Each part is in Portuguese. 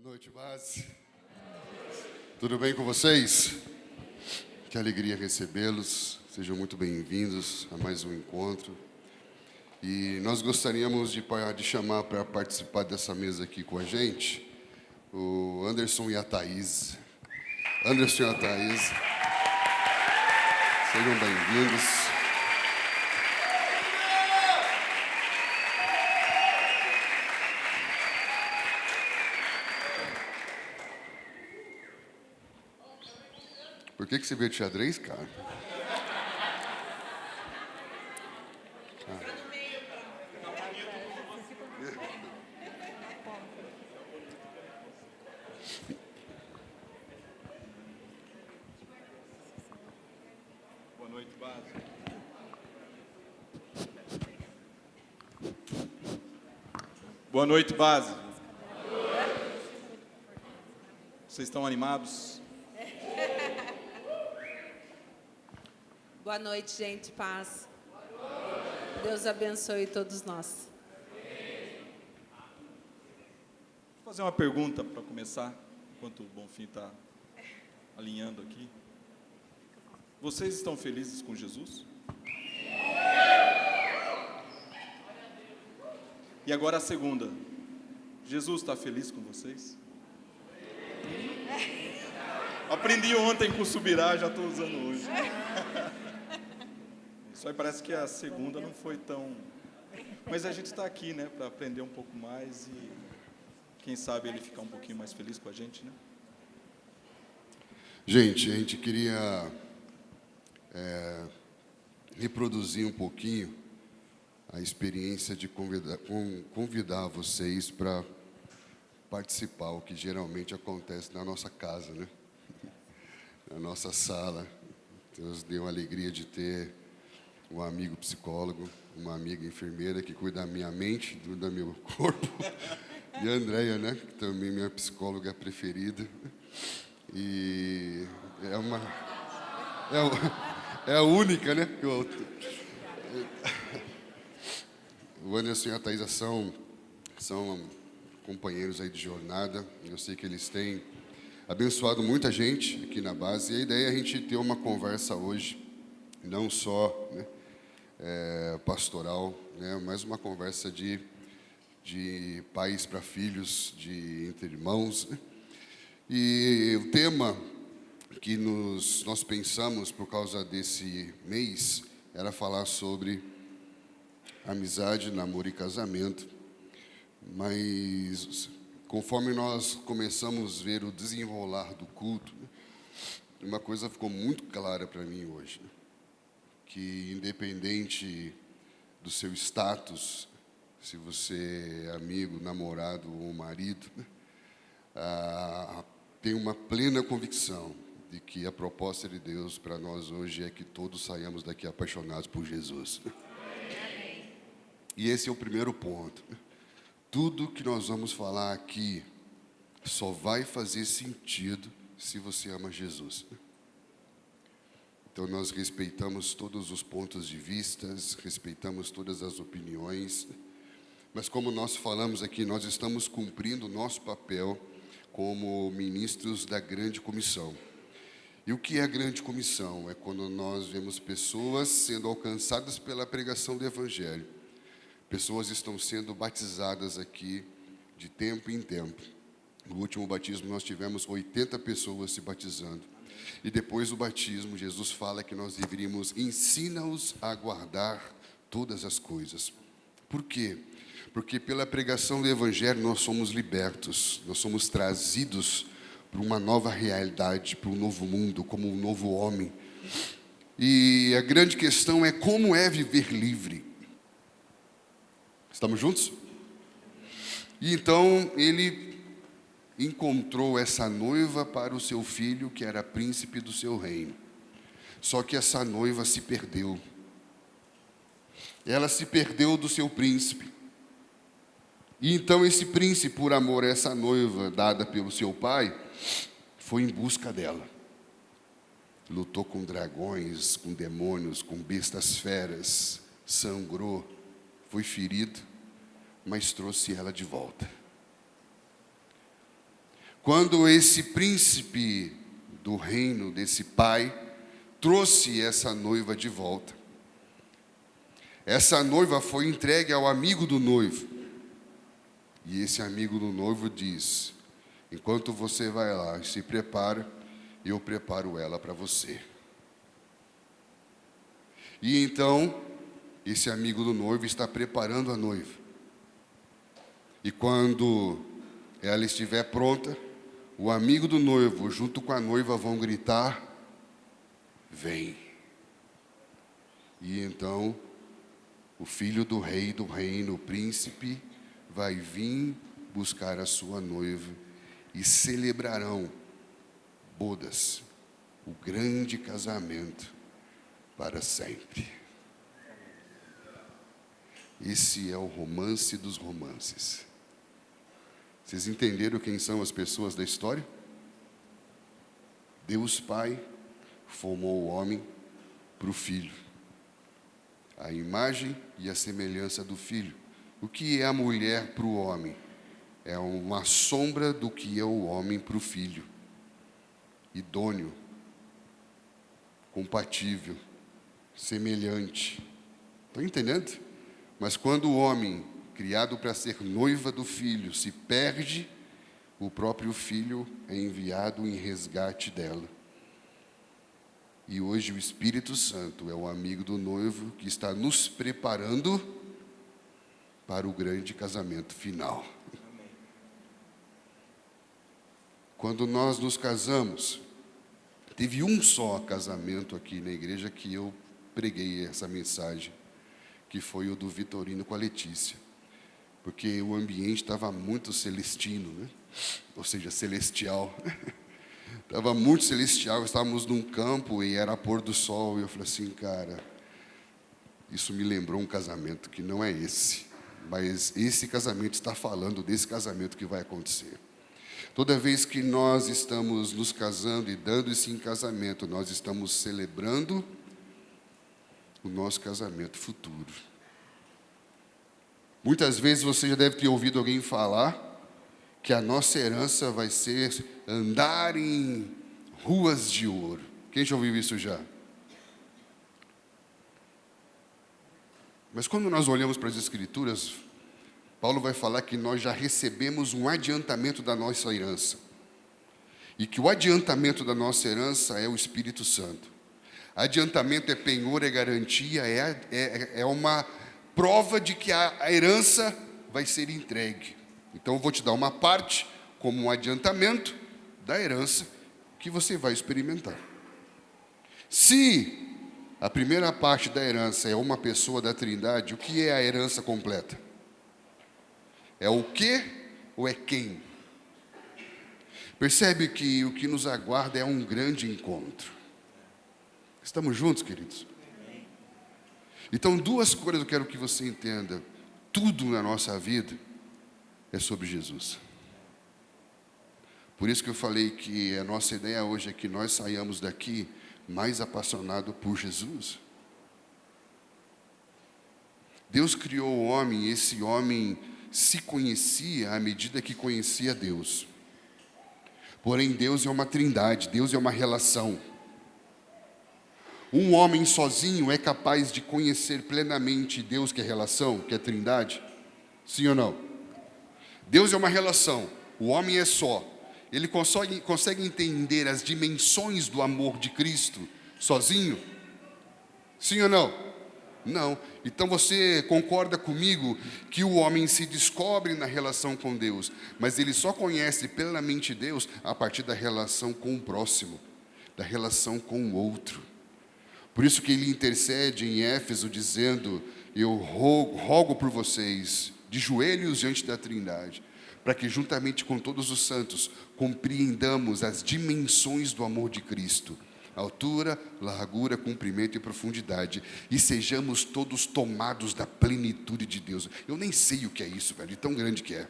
noite, base. Tudo bem com vocês? Que alegria recebê-los. Sejam muito bem-vindos a mais um encontro. E nós gostaríamos de chamar para participar dessa mesa aqui com a gente o Anderson e a Thaís. Anderson e a Thaís. Sejam bem-vindos. Por que você veio de xadrez, cara? Boa noite, base. Boa noite, base. Vocês estão animados? Boa noite, gente. Paz. Deus abençoe todos nós. Vou fazer uma pergunta para começar, enquanto o Bonfim está alinhando aqui. Vocês estão felizes com Jesus? E agora a segunda. Jesus está feliz com vocês? Aprendi ontem com o Subirá, já estou usando hoje. Isso aí parece que a segunda não foi tão... Mas a gente está aqui, né, para aprender um pouco mais e quem sabe ele ficar um pouquinho mais feliz com a gente, né? Gente, a gente queria reproduzir um pouquinho a experiência de convidar vocês para participar, o que geralmente acontece na nossa casa, né? Na nossa sala. Deus deu a alegria de ter um amigo psicólogo, uma amiga enfermeira que cuida da minha mente, do meu corpo, e a Andréia, né, que também é minha psicóloga preferida. E é a única, né? O Anderson e a Thaís são companheiros aí de jornada. Eu sei que eles têm abençoado muita gente aqui na base. E a ideia é a gente ter uma conversa hoje, não só, né, pastoral, né, mas uma conversa de pais para filhos, entre irmãos. E o tema que nós pensamos por causa desse mês era falar sobre amizade, namoro e casamento. Mas conforme nós começamos a ver o desenrolar do culto, uma coisa ficou muito clara para mim hoje, que independente do seu status, se você é amigo, namorado ou marido, tem uma plena convicção de que a proposta de Deus para nós hoje é que todos saiamos daqui apaixonados por Jesus. E esse é o primeiro ponto. Tudo que nós vamos falar aqui só vai fazer sentido se você ama Jesus. Então nós respeitamos todos os pontos de vista, respeitamos todas as opiniões, mas como nós falamos aqui, nós estamos cumprindo o nosso papel como ministros da grande comissão. E o que é a grande comissão? É quando nós vemos pessoas sendo alcançadas pela pregação do Evangelho. Pessoas estão sendo batizadas aqui de tempo em tempo. No último batismo nós tivemos 80 pessoas se batizando. E depois do batismo, Jesus fala que nós deveríamos ensina-os a guardar todas as coisas. Por quê? Porque pela pregação do Evangelho nós somos libertos, nós somos trazidos para uma nova realidade, para um novo mundo, como um novo homem. E a grande questão é como é viver livre. Estamos juntos? E então ele encontrou essa noiva para o seu filho, que era príncipe do seu reino. Só que essa noiva se perdeu. Ela se perdeu do seu príncipe. E então esse príncipe, por amor a essa noiva dada pelo seu pai, foi em busca dela. Lutou com dragões, com demônios, com bestas feras, sangrou, foi ferido, mas trouxe ela de volta. quando esse príncipe do reino desse pai trouxe essa noiva de volta. Essa noiva foi entregue ao amigo do noivo. E esse amigo do noivo diz: enquanto você vai lá e se prepara, eu preparo ela para você. E então, esse amigo do noivo está preparando a noiva. E quando ela estiver pronta, o amigo do noivo, junto com a noiva, vão gritar: vem. E então, o filho do rei do reino, o príncipe, vai vir buscar a sua noiva e celebrarão bodas, o grande casamento para sempre. Esse é o romance dos romances. Vocês entenderam quem são as pessoas da história? Deus Pai formou o homem para o Filho, a imagem e a semelhança do Filho. O que é a mulher para o homem? É uma sombra do que é o homem para o Filho. Idôneo, compatível, semelhante. Estão entendendo? Mas quando o homem, criado para ser noiva do Filho, se perde, o próprio Filho é enviado em resgate dela. E hoje o Espírito Santo é o amigo do noivo que está nos preparando para o grande casamento final. Quando nós nos casamos, teve um só casamento aqui na igreja que eu preguei essa mensagem, que foi o do Vitorino com a Letícia, porque o ambiente estava muito celestino, né? Ou seja, celestial. Estava muito celestial, estávamos num campo e era pôr do sol, e eu falei assim: cara, isso me lembrou um casamento que não é esse, mas esse casamento está falando desse casamento que vai acontecer. Toda vez que nós estamos nos casando e dando isso em casamento, nós estamos celebrando o nosso casamento futuro. Muitas vezes você já deve ter ouvido alguém falar que a nossa herança vai ser andar em ruas de ouro. Quem já ouviu isso já? Mas quando nós olhamos para as Escrituras, Paulo vai falar que nós já recebemos um adiantamento da nossa herança. E que o adiantamento da nossa herança é o Espírito Santo. Adiantamento é penhor, é garantia, é uma prova de que a herança vai ser entregue. Então eu vou te dar uma parte como um adiantamento da herança que você vai experimentar. Se a primeira parte da herança é uma pessoa da Trindade, o que é a herança completa? É o que ou é quem? Percebe que o que nos aguarda é um grande encontro. Estamos juntos, queridos? Então, duas coisas eu quero que você entenda. Tudo na nossa vida é sobre Jesus. Por isso que eu falei que a nossa ideia hoje é que nós saiamos daqui mais apaixonados por Jesus. Deus criou o homem, e esse homem se conhecia à medida que conhecia Deus. Porém, Deus é uma trindade, Deus é uma relação. Um homem sozinho é capaz de conhecer plenamente Deus, que é relação, que é trindade? Sim ou não? Deus é uma relação, o homem é só. Ele consegue entender as dimensões do amor de Cristo sozinho? Sim ou não? Não. Então você concorda comigo que o homem se descobre na relação com Deus, mas ele só conhece plenamente Deus a partir da relação com o próximo, da relação com o outro. Por isso que ele intercede em Éfeso dizendo: eu rogo por vocês, de joelhos diante da Trindade, para que juntamente com todos os santos compreendamos as dimensões do amor de Cristo, altura, largura, comprimento e profundidade, e sejamos todos tomados da plenitude de Deus. Eu nem sei o que é isso, velho, de tão grande que é.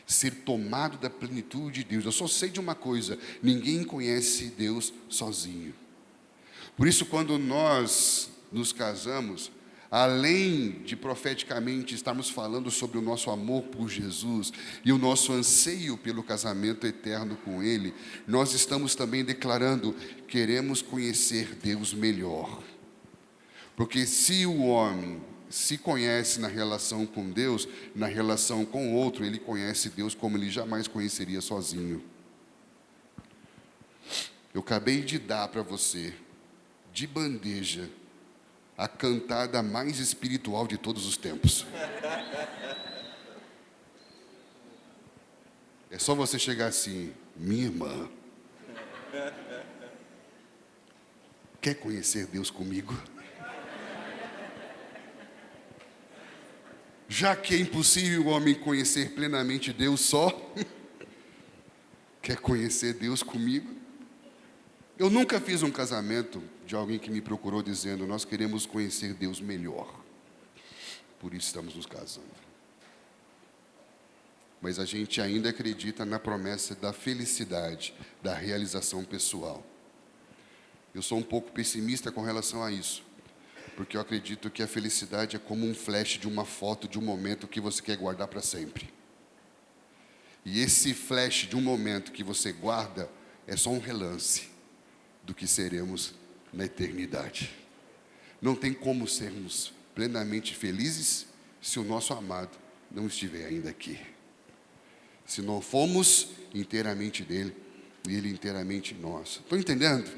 Ser tomado da plenitude de Deus. Eu só sei de uma coisa: ninguém conhece Deus sozinho. Por isso, quando nós nos casamos, além de profeticamente estarmos falando sobre o nosso amor por Jesus e o nosso anseio pelo casamento eterno com Ele, nós estamos também declarando: queremos conhecer Deus melhor. Porque se o homem se conhece na relação com Deus, na relação com o outro, ele conhece Deus como ele jamais conheceria sozinho. Eu acabei de dar para você, de bandeja, a cantada mais espiritual de todos os tempos. É só você chegar assim: minha irmã, quer conhecer Deus comigo? Já que é impossível o homem conhecer plenamente Deus só, quer conhecer Deus comigo? Eu nunca fiz um casamento de alguém que me procurou dizendo: nós queremos conhecer Deus melhor, por isso estamos nos casando. Mas a gente ainda acredita na promessa da felicidade, da realização pessoal. Eu sou um pouco pessimista com relação a isso, porque eu acredito que a felicidade é como um flash de uma foto de um momento que você quer guardar para sempre. E esse flash de um momento que você guarda é só um relance do que seremos na eternidade. Não tem como sermos plenamente felizes se o nosso amado não estiver ainda aqui. Se não formos inteiramente dele e ele inteiramente nosso. Estão entendendo?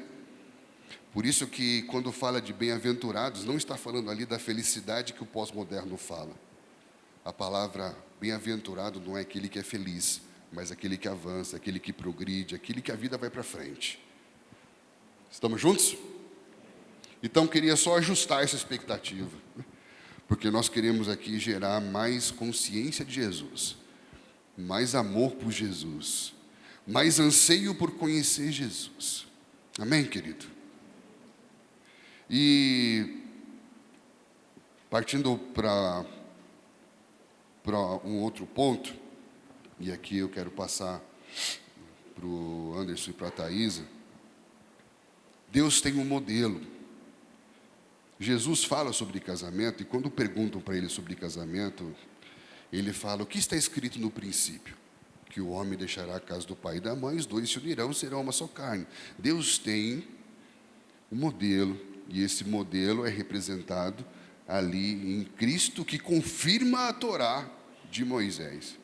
Por isso que quando fala de bem-aventurados, não está falando ali da felicidade que o pós-moderno fala. A palavra bem-aventurado não é aquele que é feliz, mas aquele que avança, aquele que progride, aquele que a vida vai para frente. Estamos juntos? Então, queria só ajustar essa expectativa, porque nós queremos aqui gerar mais consciência de Jesus, mais amor por Jesus, mais anseio por conhecer Jesus. Amém, querido? E partindo para um outro ponto, e aqui eu quero passar para o Anderson e para a Thaisa. Deus tem um modelo. Jesus fala sobre casamento, e quando perguntam para ele sobre casamento, ele fala: o que está escrito no princípio? Que o homem deixará a casa do pai e da mãe, os dois se unirão, serão uma só carne. Deus tem um modelo, e esse modelo é representado ali em Cristo, que confirma a Torá de Moisés.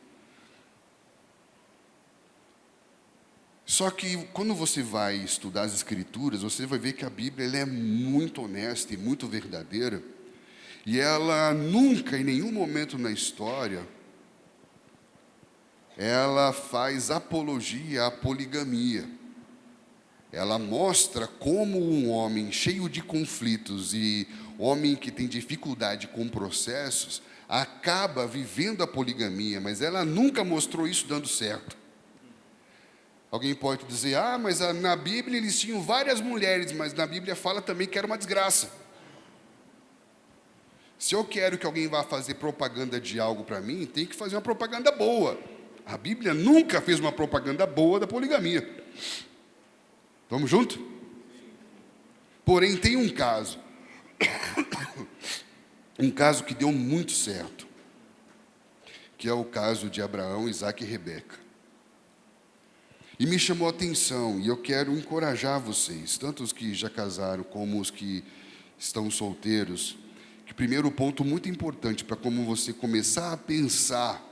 Só que quando você vai estudar as Escrituras, você vai ver que a Bíblia ela é muito honesta e muito verdadeira, e ela nunca, em nenhum momento na história, ela faz apologia à poligamia. Ela mostra como um homem cheio de conflitos e homem que tem dificuldade com processos acaba vivendo a poligamia, mas ela nunca mostrou isso dando certo. Alguém pode dizer: ah, mas na Bíblia eles tinham várias mulheres, mas na Bíblia fala também que era uma desgraça. Se eu quero que alguém vá fazer propaganda de algo para mim, tem que fazer uma propaganda boa. A Bíblia nunca fez uma propaganda boa da poligamia. Vamos junto? Porém, tem um caso que deu muito certo, que é o caso de Abraão, Isaque e Rebeca. E me chamou a atenção, e eu quero encorajar vocês, tanto os que já casaram como os que estão solteiros, que primeiro ponto muito importante para como você começar a pensar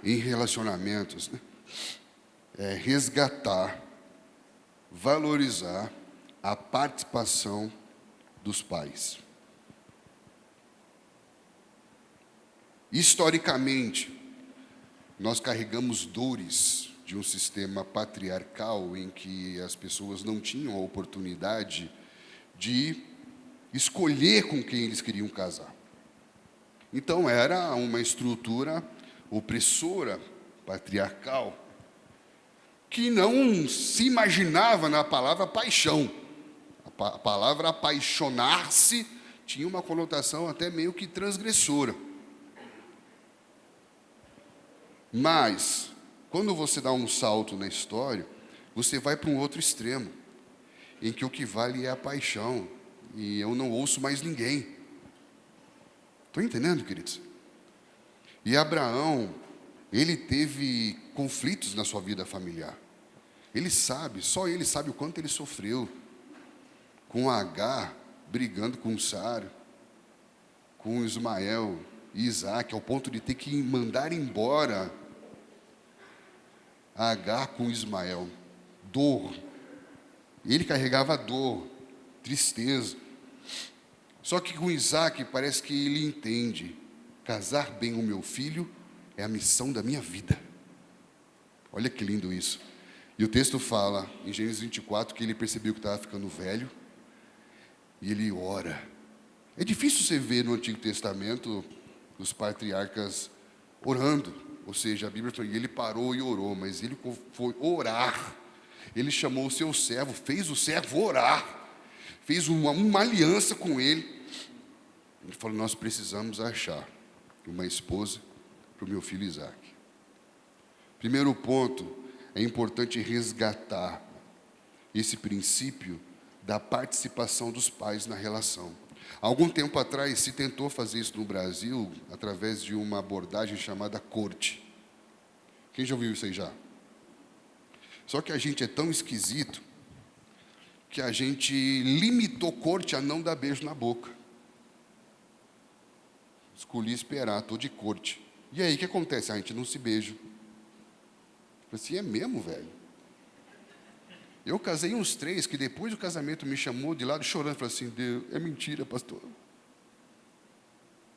em relacionamentos, né, é resgatar, valorizar a participação dos pais. Historicamente, nós carregamos dores de um sistema patriarcal em que as pessoas não tinham a oportunidade de escolher com quem eles queriam casar. Então era uma estrutura opressora, patriarcal, que não se imaginava na palavra paixão. A palavra apaixonar-se tinha uma conotação até meio que transgressora. Mas, quando você dá um salto na história, você vai para um outro extremo, em que o que vale é a paixão, e eu não ouço mais ninguém. Estão entendendo, queridos? E Abraão, ele teve conflitos na sua vida familiar. Ele sabe, só ele sabe o quanto ele sofreu com Agar brigando com Sara, com Ismael e Isaac, ao ponto de ter que mandar embora Agar com Ismael. Dor. Ele carregava dor, tristeza. Só que com Isaac parece que ele entende: casar bem o meu filho é a missão da minha vida. Olha que lindo isso. E o texto fala, em Gênesis 24, que ele percebeu que estava ficando velho, e ele ora. É difícil você ver no Antigo Testamento os patriarcas orando, ou seja, a Bíblia fala que ele parou e orou, mas ele foi orar. Ele chamou o seu servo, fez o servo orar, fez uma aliança com ele. Ele falou: nós precisamos achar uma esposa para o meu filho Isaac. Primeiro ponto, é importante resgatar esse princípio da participação dos pais na relação. Há algum tempo atrás se tentou fazer isso no Brasil através de uma abordagem chamada corte. Quem já ouviu isso aí já? Só que a gente é tão esquisito que a gente limitou corte a não dar beijo na boca. Escolhi esperar, estou de corte. E aí o que acontece? A gente não se beija. Eu falei assim: é mesmo, velho? Eu casei uns 3 que depois do casamento me chamou de lado chorando. Falei assim: Deus, é mentira, pastor.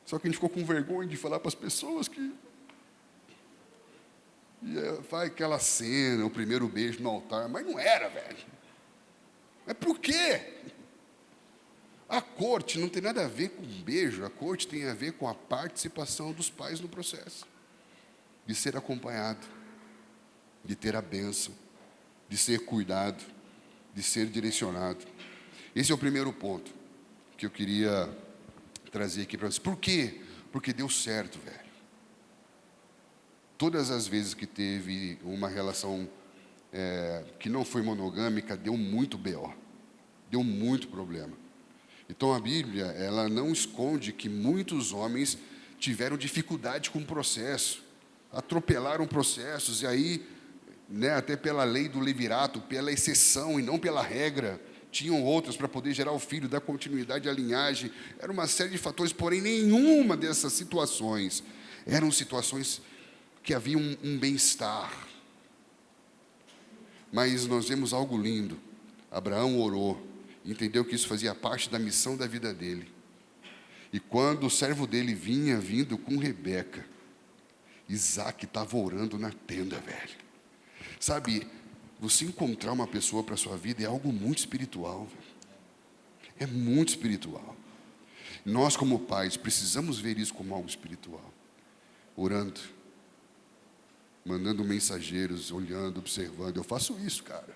Só que a gente ficou com vergonha de falar para as pessoas que... E faz aquela cena, o primeiro beijo no altar. Mas não era, velho. Mas por quê? A corte não tem nada a ver com beijo. A corte tem a ver com a participação dos pais no processo. De ser acompanhado, de ter a bênção, de ser cuidado, de ser direcionado. Esse é o primeiro ponto que eu queria trazer aqui para vocês. Por quê? Porque deu certo, velho. Todas as vezes que teve uma relação que não foi monogâmica, deu muito BO, deu muito problema. Então a Bíblia, ela não esconde que muitos homens tiveram dificuldade com o processo, atropelaram processos, e aí, até pela lei do levirato, pela exceção e não pela regra, tinham outras para poder gerar o filho, dar continuidade à linhagem. Era uma série de fatores, porém nenhuma dessas situações eram situações que havia um bem-estar. Mas nós vemos algo lindo. Abraão orou, entendeu que isso fazia parte da missão da vida dele. E quando o servo dele vindo com Rebeca, Isaac estava orando na tenda, velho. Sabe, você encontrar uma pessoa para a sua vida é algo muito espiritual, velho. É muito espiritual. Nós, como pais, precisamos ver isso como algo espiritual. Orando, mandando mensageiros, olhando, observando. Eu faço isso, cara.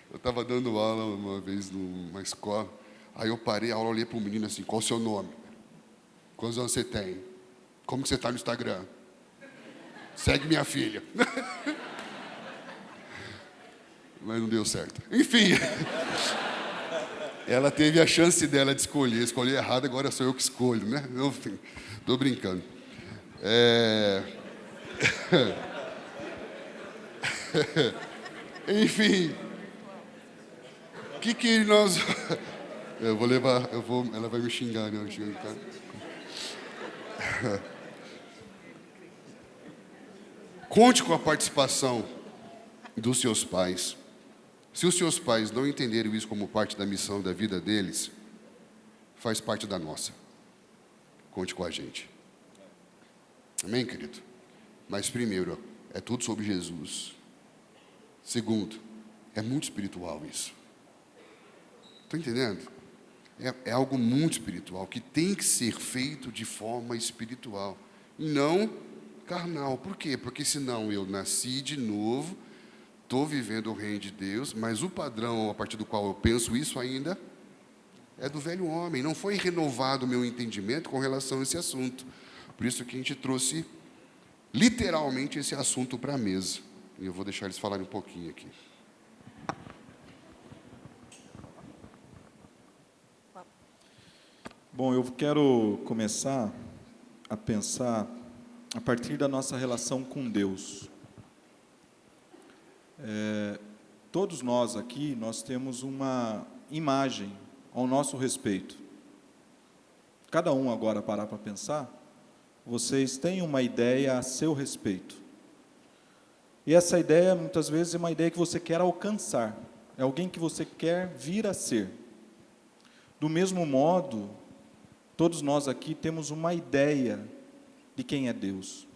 Eu estava dando aula uma vez numa escola. Aí eu parei a aula, olhei para o menino assim: qual o seu nome? Quantos anos você tem? Como que você está no Instagram? Segue minha filha. Mas não deu certo. Enfim. Ela teve a chance dela de escolher. Escolhi errado, agora sou eu que escolho, né? Enfim, estou brincando. Enfim. O que nós... Eu vou levar... ela vai me xingar, né? Conte com a participação dos seus pais. Se os seus pais não entenderam isso como parte da missão da vida deles, faz parte da nossa. Conte com a gente. Amém, querido? Mas primeiro, é tudo sobre Jesus. Segundo, é muito espiritual isso. Estão entendendo? É algo muito espiritual, que tem que ser feito de forma espiritual, não carnal. Por quê? Porque senão eu nasci de novo, estou vivendo o reino de Deus, mas o padrão a partir do qual eu penso isso ainda é do velho homem. Não foi renovado o meu entendimento com relação a esse assunto. Por isso que a gente trouxe literalmente esse assunto para a mesa. E eu vou deixar eles falarem um pouquinho aqui. Bom, eu quero começar a pensar a partir da nossa relação com Deus. Todos nós aqui, nós temos uma imagem ao nosso respeito. Cada um agora parar para pensar, vocês têm uma ideia a seu respeito. E essa ideia, muitas vezes, é uma ideia que você quer alcançar. É alguém que você quer vir a ser. Do mesmo modo, todos nós aqui temos uma ideia de quem é Deus.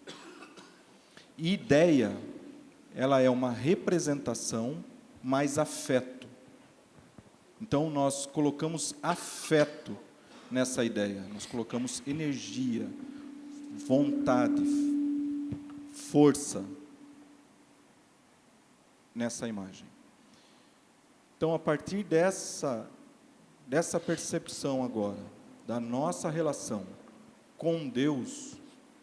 E ideia, ela é uma representação mais afeto. Então, nós colocamos afeto nessa ideia. Nós colocamos energia, vontade, força nessa imagem. Então, a partir dessa percepção agora, da nossa relação com Deus,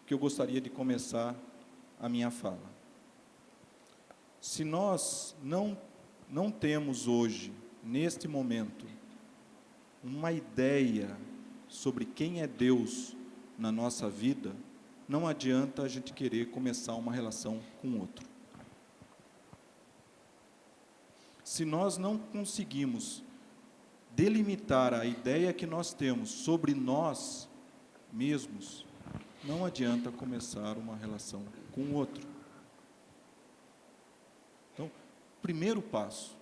que eu gostaria de começar a minha fala. Se nós não temos hoje, neste momento, uma ideia sobre quem é Deus na nossa vida, não adianta a gente querer começar uma relação com outro. Se nós não conseguimos delimitar a ideia que nós temos sobre nós mesmos, não adianta começar uma relação com o outro. Então, primeiro passo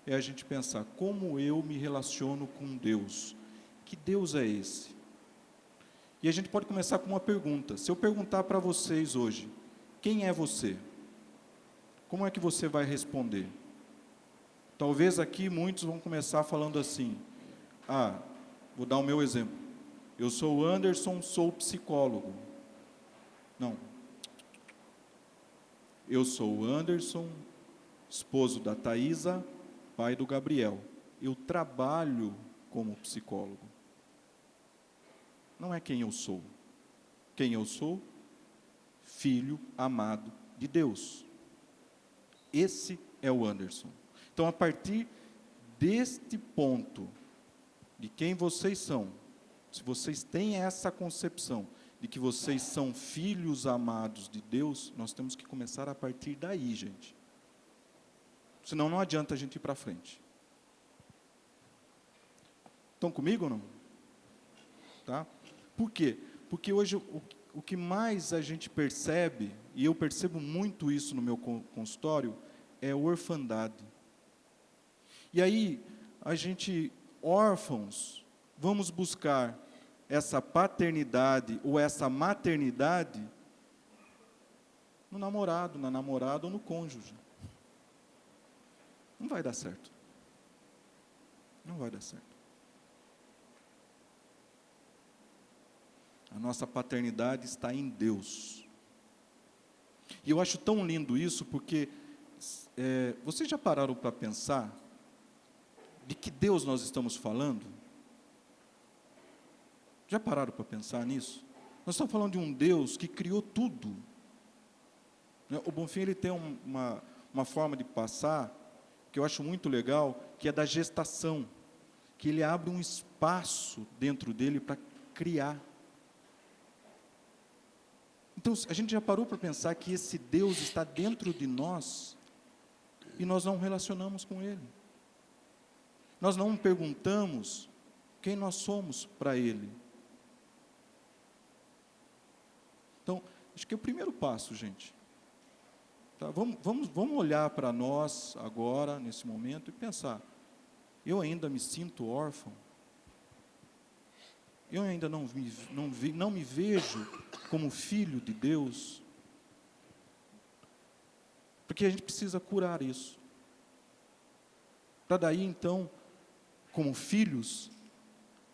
é a gente pensar como eu me relaciono com Deus. Que Deus é esse? E a gente pode começar com uma pergunta. Se eu perguntar para vocês hoje, quem é você? Como é que você vai responder? Talvez aqui muitos vão começar falando assim, vou dar o meu exemplo. Eu sou o Anderson, sou psicólogo. Não. Eu sou o Anderson, esposo da Thaisa, pai do Gabriel. Eu trabalho como psicólogo. Não é quem eu sou. Quem eu sou? Filho amado de Deus. Esse é o Anderson. Então, a partir deste ponto, de quem vocês são, se vocês têm essa concepção de que vocês são filhos amados de Deus, nós temos que começar a partir daí, gente. Senão não adianta a gente ir para frente. Estão comigo ou não? Tá? Por quê? Porque hoje o que mais a gente percebe, e eu percebo muito isso no meu consultório, é orfandade. E aí, a gente, órfãos, vamos buscar essa paternidade ou essa maternidade no namorado, na namorada ou no cônjuge. Não vai dar certo. Não vai dar certo. A nossa paternidade está em Deus. E eu acho tão lindo isso, porque vocês já pararam para pensar de que Deus nós estamos falando? Já pararam para pensar nisso? Nós estamos falando de um Deus que criou tudo. O Bonfim, ele tem uma forma de passar, que eu acho muito legal, que é da gestação, que ele abre um espaço dentro dele para criar. Então, a gente já parou para pensar que esse Deus está dentro de nós e nós não relacionamos com Ele. Nós não perguntamos quem nós somos para Ele. Então, acho que é o primeiro passo, gente. Tá? Vamos olhar para nós agora, nesse momento, e pensar, eu ainda me sinto órfão? Eu ainda não me vejo como filho de Deus? Porque a gente precisa curar isso. Para daí, então, como filhos,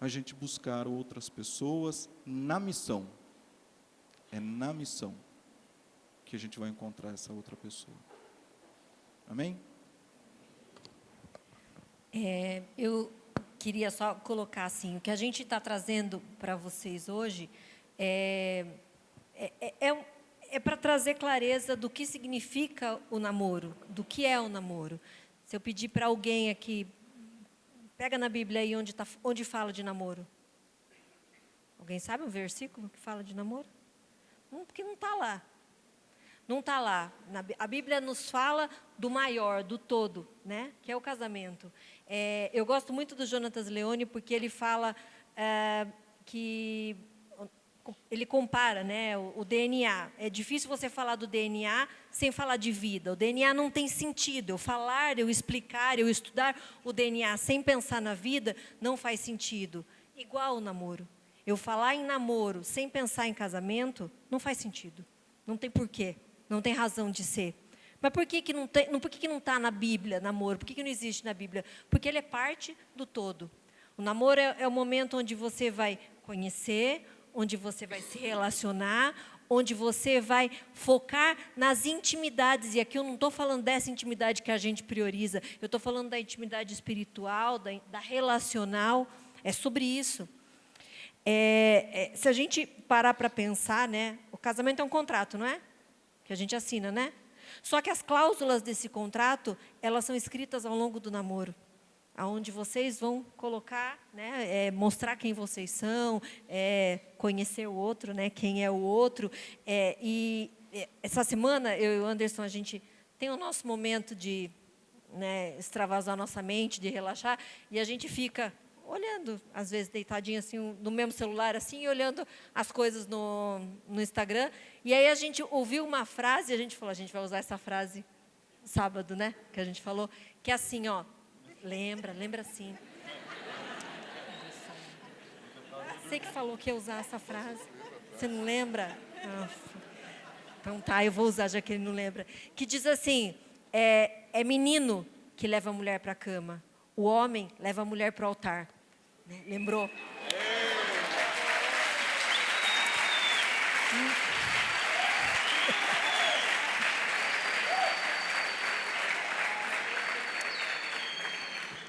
a gente buscar outras pessoas na missão. É na missão que a gente vai encontrar essa outra pessoa. Amém? Eu queria só colocar assim, o que a gente está trazendo para vocês hoje é para trazer clareza do que significa o namoro, do que é o namoro. Se eu pedir para alguém aqui Pega na Bíblia aí onde fala de namoro. Alguém sabe um versículo que fala de namoro? Porque não está lá. Não está lá. A Bíblia nos fala do maior, do todo, né? Que é o casamento. Eu gosto muito do Jonathan Leone porque ele fala que ele compara, né, o DNA. É difícil você falar do DNA sem falar de vida. O DNA não tem sentido. Eu falar, eu explicar, eu estudar o DNA sem pensar na vida não faz sentido. Igual o namoro. Eu falar em namoro sem pensar em casamento não faz sentido. Não tem porquê. Não tem razão de ser. Mas por que não está na Bíblia, namoro? Por que não existe na Bíblia? Porque ele é parte do todo. O namoro é o momento onde você vai conhecer, onde você vai se relacionar, onde você vai focar nas intimidades. E aqui eu não estou falando dessa intimidade que a gente prioriza, eu estou falando da intimidade espiritual, da relacional. É sobre isso. Se a gente parar para pensar, né, o casamento é um contrato, não é? Que a gente assina, né? Só que as cláusulas desse contrato, elas são escritas ao longo do namoro, aonde vocês vão colocar, né, mostrar quem vocês são, conhecer o outro, né, quem é o outro. E essa semana, eu e o Anderson, a gente tem o nosso momento de, né, extravasar nossa mente, de relaxar, e a gente fica olhando, às vezes, deitadinho assim, no mesmo celular, assim, e olhando as coisas no Instagram. E aí a gente ouviu uma frase, e a gente falou, a gente vai usar essa frase sábado, né, que a gente falou, que é assim, ó, lembra sim. Você que falou que ia usar essa frase. Você não lembra? Então tá, eu vou usar, já que ele não lembra. Que diz assim, é menino que leva a mulher para a cama. O homem leva a mulher para o altar. Né? Lembrou?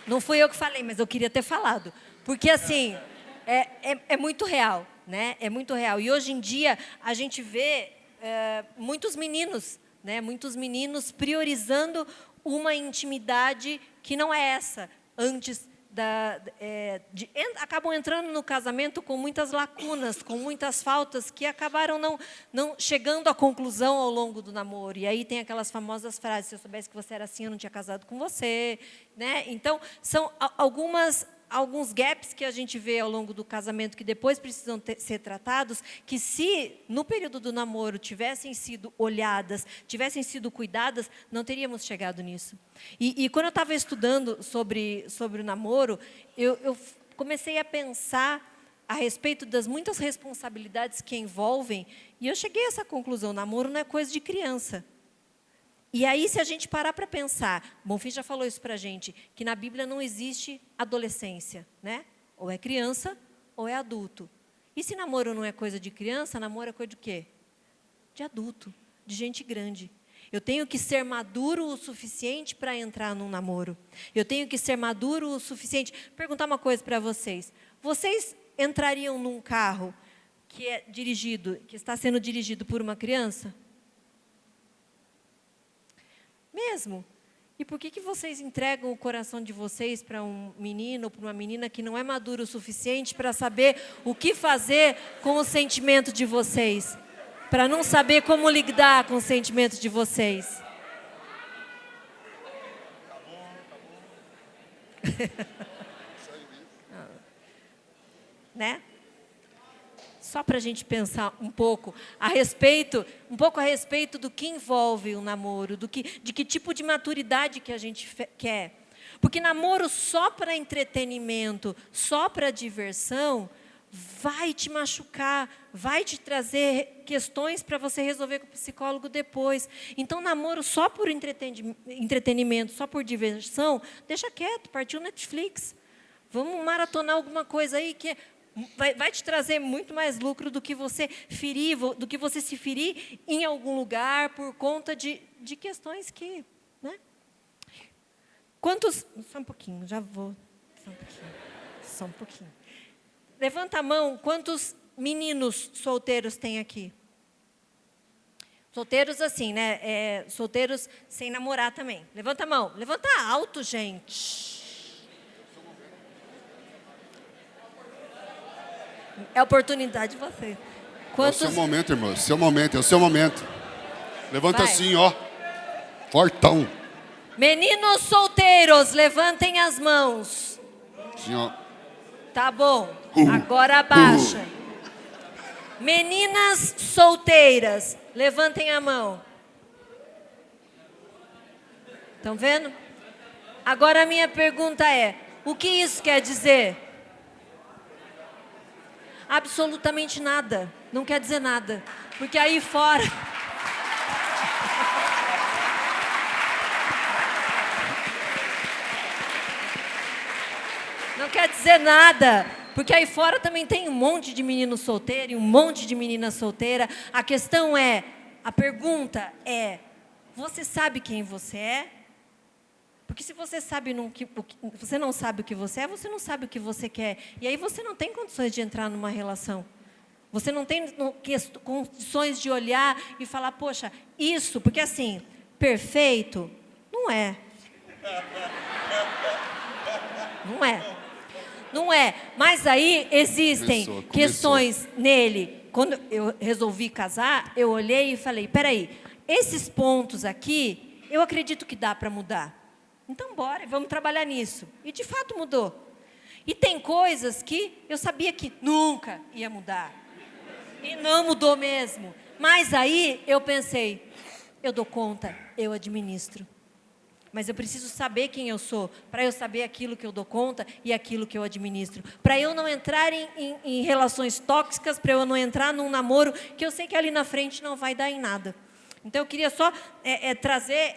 Não fui eu que falei, mas eu queria ter falado. Porque, assim, é muito real, né? É muito real. E, hoje em dia, a gente vê muitos meninos, né? Muitos meninos priorizando uma intimidade que não é essa, antes acabam entrando no casamento com muitas lacunas, com muitas faltas, que acabaram não chegando à conclusão ao longo do namoro. E aí tem aquelas famosas frases, se eu soubesse que você era assim, eu não tinha casado com você. Né? Então, são alguns gaps que a gente vê ao longo do casamento que depois precisam ser tratados, que se no período do namoro tivessem sido olhadas, tivessem sido cuidadas, não teríamos chegado nisso. E quando eu estava estudando sobre o namoro, eu comecei a pensar a respeito das muitas responsabilidades que envolvem, e eu cheguei a essa conclusão, namoro não é coisa de criança. E aí, se a gente parar para pensar, Bonfim já falou isso para a gente, que na Bíblia não existe adolescência, né? Ou é criança, ou é adulto. E se namoro não é coisa de criança, namoro é coisa de quê? De adulto, de gente grande. Eu tenho que ser maduro o suficiente para entrar num namoro. Eu tenho que ser maduro o suficiente. Perguntar uma coisa para vocês. Vocês entrariam num carro que está sendo dirigido por uma criança? Mesmo. E por que vocês entregam o coração de vocês para um menino ou para uma menina que não é maduro o suficiente para saber o que fazer com o sentimento de vocês? Para não saber como lidar com o sentimento de vocês? Né? Só para a gente pensar um pouco a respeito do que envolve o namoro, de que tipo de maturidade que a gente quer. Porque namoro só para entretenimento, só para diversão, vai te machucar, vai te trazer questões para você resolver com o psicólogo depois. Então, namoro só por entretenimento, só por diversão, deixa quieto, partiu Netflix. Vamos maratonar alguma coisa aí que vai te trazer muito mais lucro do que você se ferir em algum lugar por conta de questões que, né? Quantos... Só um pouquinho, já vou. Só um pouquinho. Levanta a mão, quantos meninos solteiros tem aqui? Solteiros assim, né? Solteiros sem namorar também. Levanta a mão. Levanta alto, gente. É a oportunidade de vocês. É o Quantos... seu momento, irmão. É o seu momento, é o seu momento. Levanta Vai. assim, ó. Fortão. Meninos solteiros, levantem as mãos. Assim, ó. Tá bom. Agora abaixa. Meninas solteiras, levantem a mão. Estão vendo? Agora a minha pergunta é: o que isso quer dizer? Absolutamente nada. Não quer dizer nada. Porque aí fora. Não quer dizer nada. Porque aí fora também tem um monte de menino solteiro e um monte de menina solteira. A questão é, a pergunta é: você sabe quem você é? Porque se você você não sabe o que você é, você não sabe o que você quer. E aí você não tem condições de entrar numa relação. Você não tem condições de olhar e falar, poxa, isso, porque assim, perfeito, não é. Não é. Não é. Mas aí existem Começou. questões nele. Quando eu resolvi casar, eu olhei e falei, peraí, esses pontos aqui, eu acredito que dá para mudar. Então, bora, vamos trabalhar nisso. E, de fato, mudou. E tem coisas que eu sabia que nunca ia mudar. E não mudou mesmo. Mas aí, eu pensei, eu dou conta, eu administro. Mas eu preciso saber quem eu sou, para eu saber aquilo que eu dou conta e aquilo que eu administro. Para eu não entrar em relações tóxicas, para eu não entrar num namoro que eu sei que ali na frente não vai dar em nada. Então, eu queria só trazer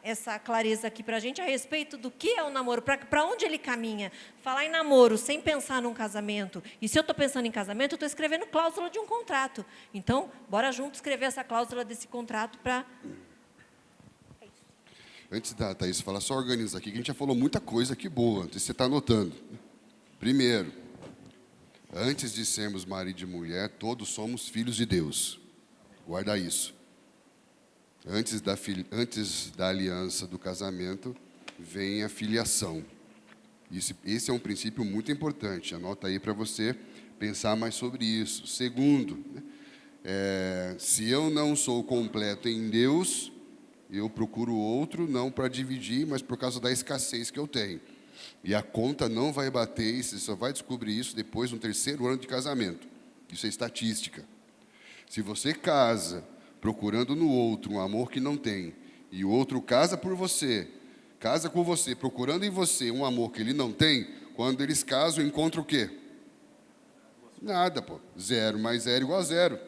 essa clareza aqui para a gente a respeito do que é o namoro, para onde ele caminha. Falar em namoro sem pensar num casamento. E se eu estou pensando em casamento, eu estou escrevendo cláusula de um contrato. Então, bora junto escrever essa cláusula desse contrato para... Antes da Thaís falar, só organiza aqui, que a gente já falou muita coisa aqui boa. Você está anotando. Primeiro, antes de sermos marido e mulher, todos somos filhos de Deus. Guarda isso. Antes da aliança do casamento, vem a filiação. Esse é um princípio muito importante. Anota aí para você pensar mais sobre isso. Segundo, se eu não sou completo em Deus, eu procuro outro, não para dividir, mas por causa da escassez que eu tenho. E a conta não vai bater, e você só vai descobrir isso depois, no 3º ano de casamento. Isso é estatística. Se você casa procurando no outro um amor que não tem, e o outro casa com você, procurando em você um amor que ele não tem, quando eles casam, encontram o quê? Nada, pô. 0 mais 0 igual a 0.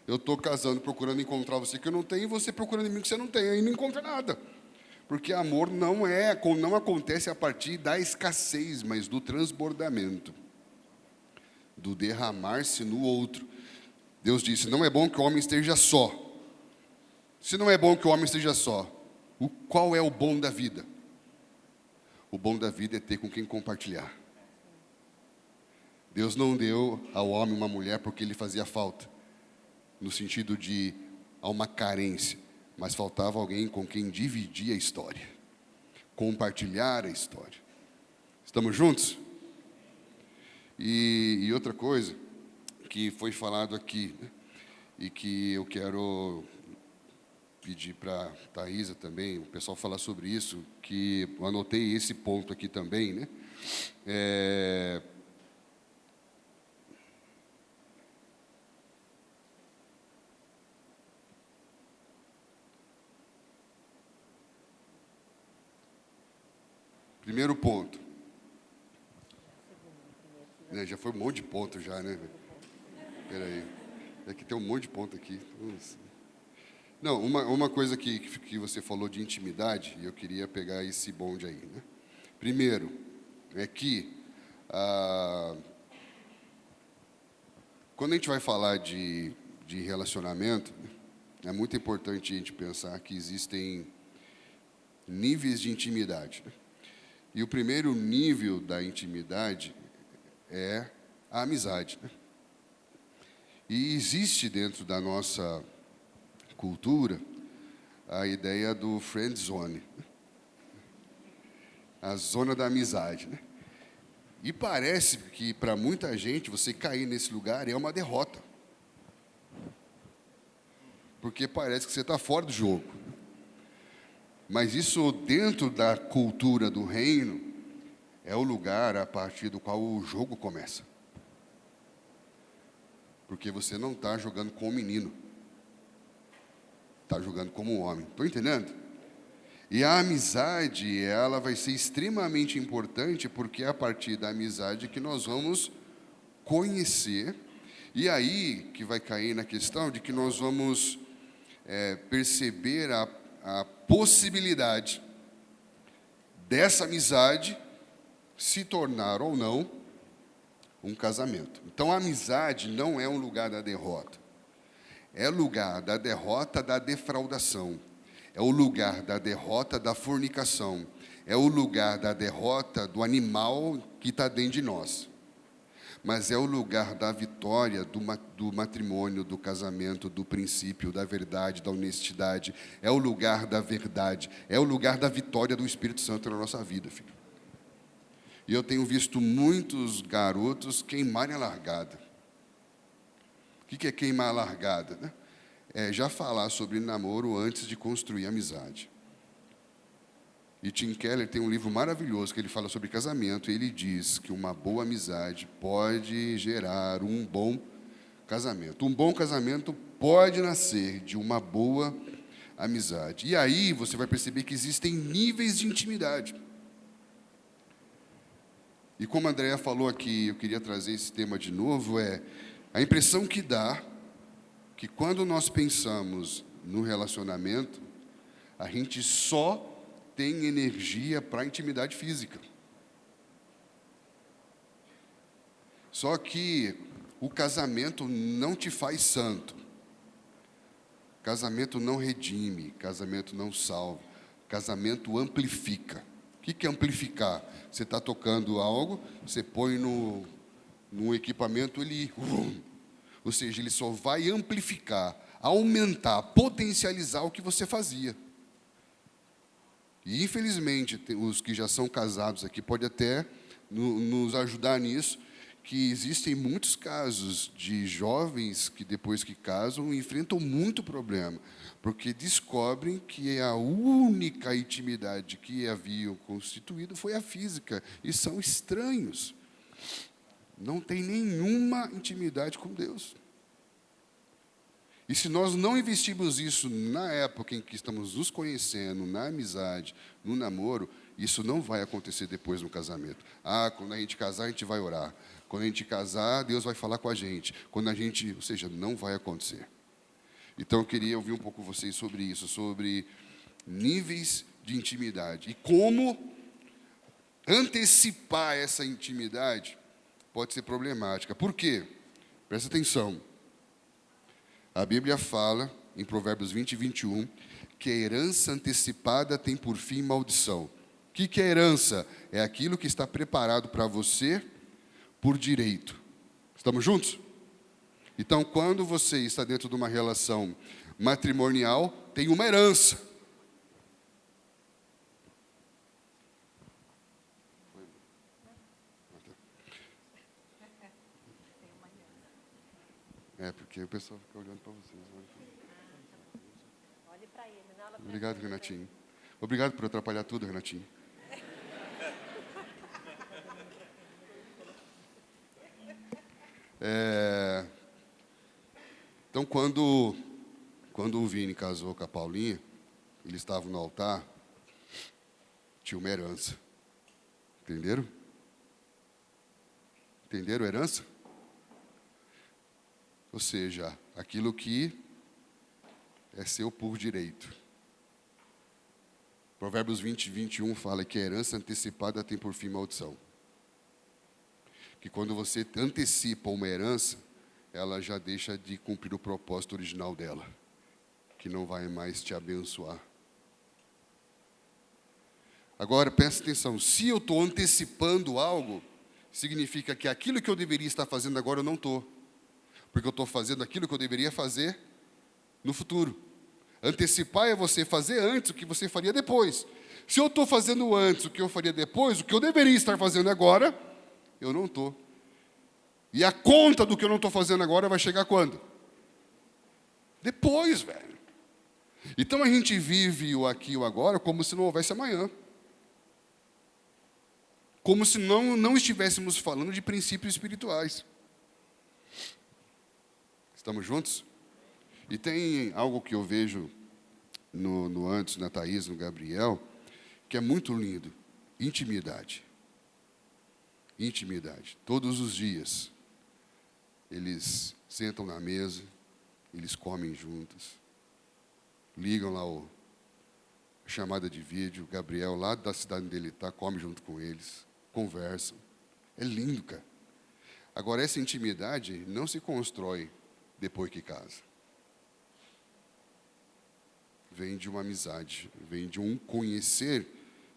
Eu estou casando, procurando encontrar você que eu não tenho, e você procurando em mim que você não tem, aí não encontra nada. Porque amor não acontece a partir da escassez, mas do transbordamento, do derramar-se no outro. Deus disse, não é bom que o homem esteja só. Se não é bom que o homem esteja só, qual é o bom da vida? O bom da vida é ter com quem compartilhar. Deus não deu ao homem uma mulher porque ele fazia falta, no sentido de há uma carência, mas faltava alguém com quem dividir a história, compartilhar a história. Estamos juntos? E outra coisa que foi falado aqui, né, e que eu quero pedir para a Thaisa também, o pessoal falar sobre isso, que eu anotei esse ponto aqui também, né? Primeiro ponto. Já foi um monte de ponto já, né? Espera aí. É que tem um monte de ponto aqui. Não, uma coisa que você falou de intimidade, e eu queria pegar esse bonde aí, né? Primeiro, é que quando a gente vai falar de relacionamento, é muito importante a gente pensar que existem níveis de intimidade, né? E o primeiro nível da intimidade é a amizade, né? E existe dentro da nossa cultura a ideia do friend zone, a zona da amizade, né? E parece que para muita gente você cair nesse lugar é uma derrota. Porque parece que você está fora do jogo. Mas isso dentro da cultura do reino é o lugar a partir do qual o jogo começa. Porque você não está jogando como um menino. Está jogando como um homem. Estou entendendo? E a amizade, ela vai ser extremamente importante, porque é a partir da amizade que nós vamos conhecer. E aí que vai cair na questão de que nós vamos perceber a possibilidade dessa amizade se tornar ou não um casamento. Então, a amizade não é um lugar da derrota. É lugar da derrota da defraudação. É o lugar da derrota da fornicação. É o lugar da derrota do animal que está dentro de nós. Mas é o lugar da vitória do matrimônio, do casamento, do princípio, da verdade, da honestidade. É o lugar da verdade. É o lugar da vitória do Espírito Santo na nossa vida, filho. E eu tenho visto muitos garotos queimarem a largada. O que é queimar a largada, né? É já falar sobre namoro antes de construir amizade. E Tim Keller tem um livro maravilhoso que ele fala sobre casamento, e ele diz que uma boa amizade pode gerar um bom casamento. Um bom casamento pode nascer de uma boa amizade. E aí você vai perceber que existem níveis de intimidade. E como a Andréa falou aqui, eu queria trazer esse tema de novo, a impressão que dá que quando nós pensamos no relacionamento, a gente só tem energia para a intimidade física. Só que o casamento não te faz santo. Casamento não redime, casamento não salva, casamento amplifica. O que é amplificar? Você está tocando algo, você põe no equipamento, ou seja, ele só vai amplificar, aumentar, potencializar o que você fazia. E, infelizmente, os que já são casados aqui podem até nos ajudar nisso, que existem muitos casos de jovens que, depois que casam, enfrentam muito problema, porque descobrem que a única intimidade que haviam constituído foi a física, e são estranhos. Não tem nenhuma intimidade com Deus. E se nós não investirmos isso na época em que estamos nos conhecendo, na amizade, no namoro, isso não vai acontecer depois no casamento. Quando a gente casar, a gente vai orar. Quando a gente casar, Deus vai falar com a gente. Ou seja, não vai acontecer. Então, eu queria ouvir um pouco vocês sobre isso, sobre níveis de intimidade. E como antecipar essa intimidade pode ser problemática. Por quê? Presta atenção. A Bíblia fala, em Provérbios 20 e 21, que a herança antecipada tem por fim maldição. O que é herança? É aquilo que está preparado para você por direito. Estamos juntos? Então, quando você está dentro de uma relação matrimonial, tem uma herança. Porque o pessoal fica olhando para vocês. Olhe para ele. Obrigado, Renatinho. Obrigado por atrapalhar tudo, Renatinho. Então, quando o Vini casou com a Paulinha, eles estavam no altar, tinha uma herança. Entenderam? Entenderam a herança? Ou seja, aquilo que é seu por direito. Provérbios 20 e 21 fala que a herança antecipada tem por fim maldição. Que quando você antecipa uma herança, ela já deixa de cumprir o propósito original dela, que não vai mais te abençoar. Agora, presta atenção, se eu estou antecipando algo, significa que aquilo que eu deveria estar fazendo agora eu não estou. Porque eu estou fazendo aquilo que eu deveria fazer no futuro. Antecipar é você fazer antes o que você faria depois. Se eu estou fazendo antes o que eu faria depois, o que eu deveria estar fazendo agora, Eu não estou. E a conta do que eu não estou fazendo agora vai chegar quando? Depois, velho. Então a gente vive o aqui e o agora como se não houvesse amanhã. Como se não estivéssemos falando de princípios espirituais. Estamos juntos? E tem algo que eu vejo no Anderson, na Thaís, no Gabriel, que é muito lindo. Intimidade. Intimidade. Todos os dias, eles sentam na mesa, eles comem juntos, ligam lá a chamada de vídeo, o Gabriel, lá da cidade onde ele está, come junto com eles, conversam. É lindo, cara. Agora, essa intimidade não se constrói depois que casa. Vem de uma amizade, vem de um conhecer,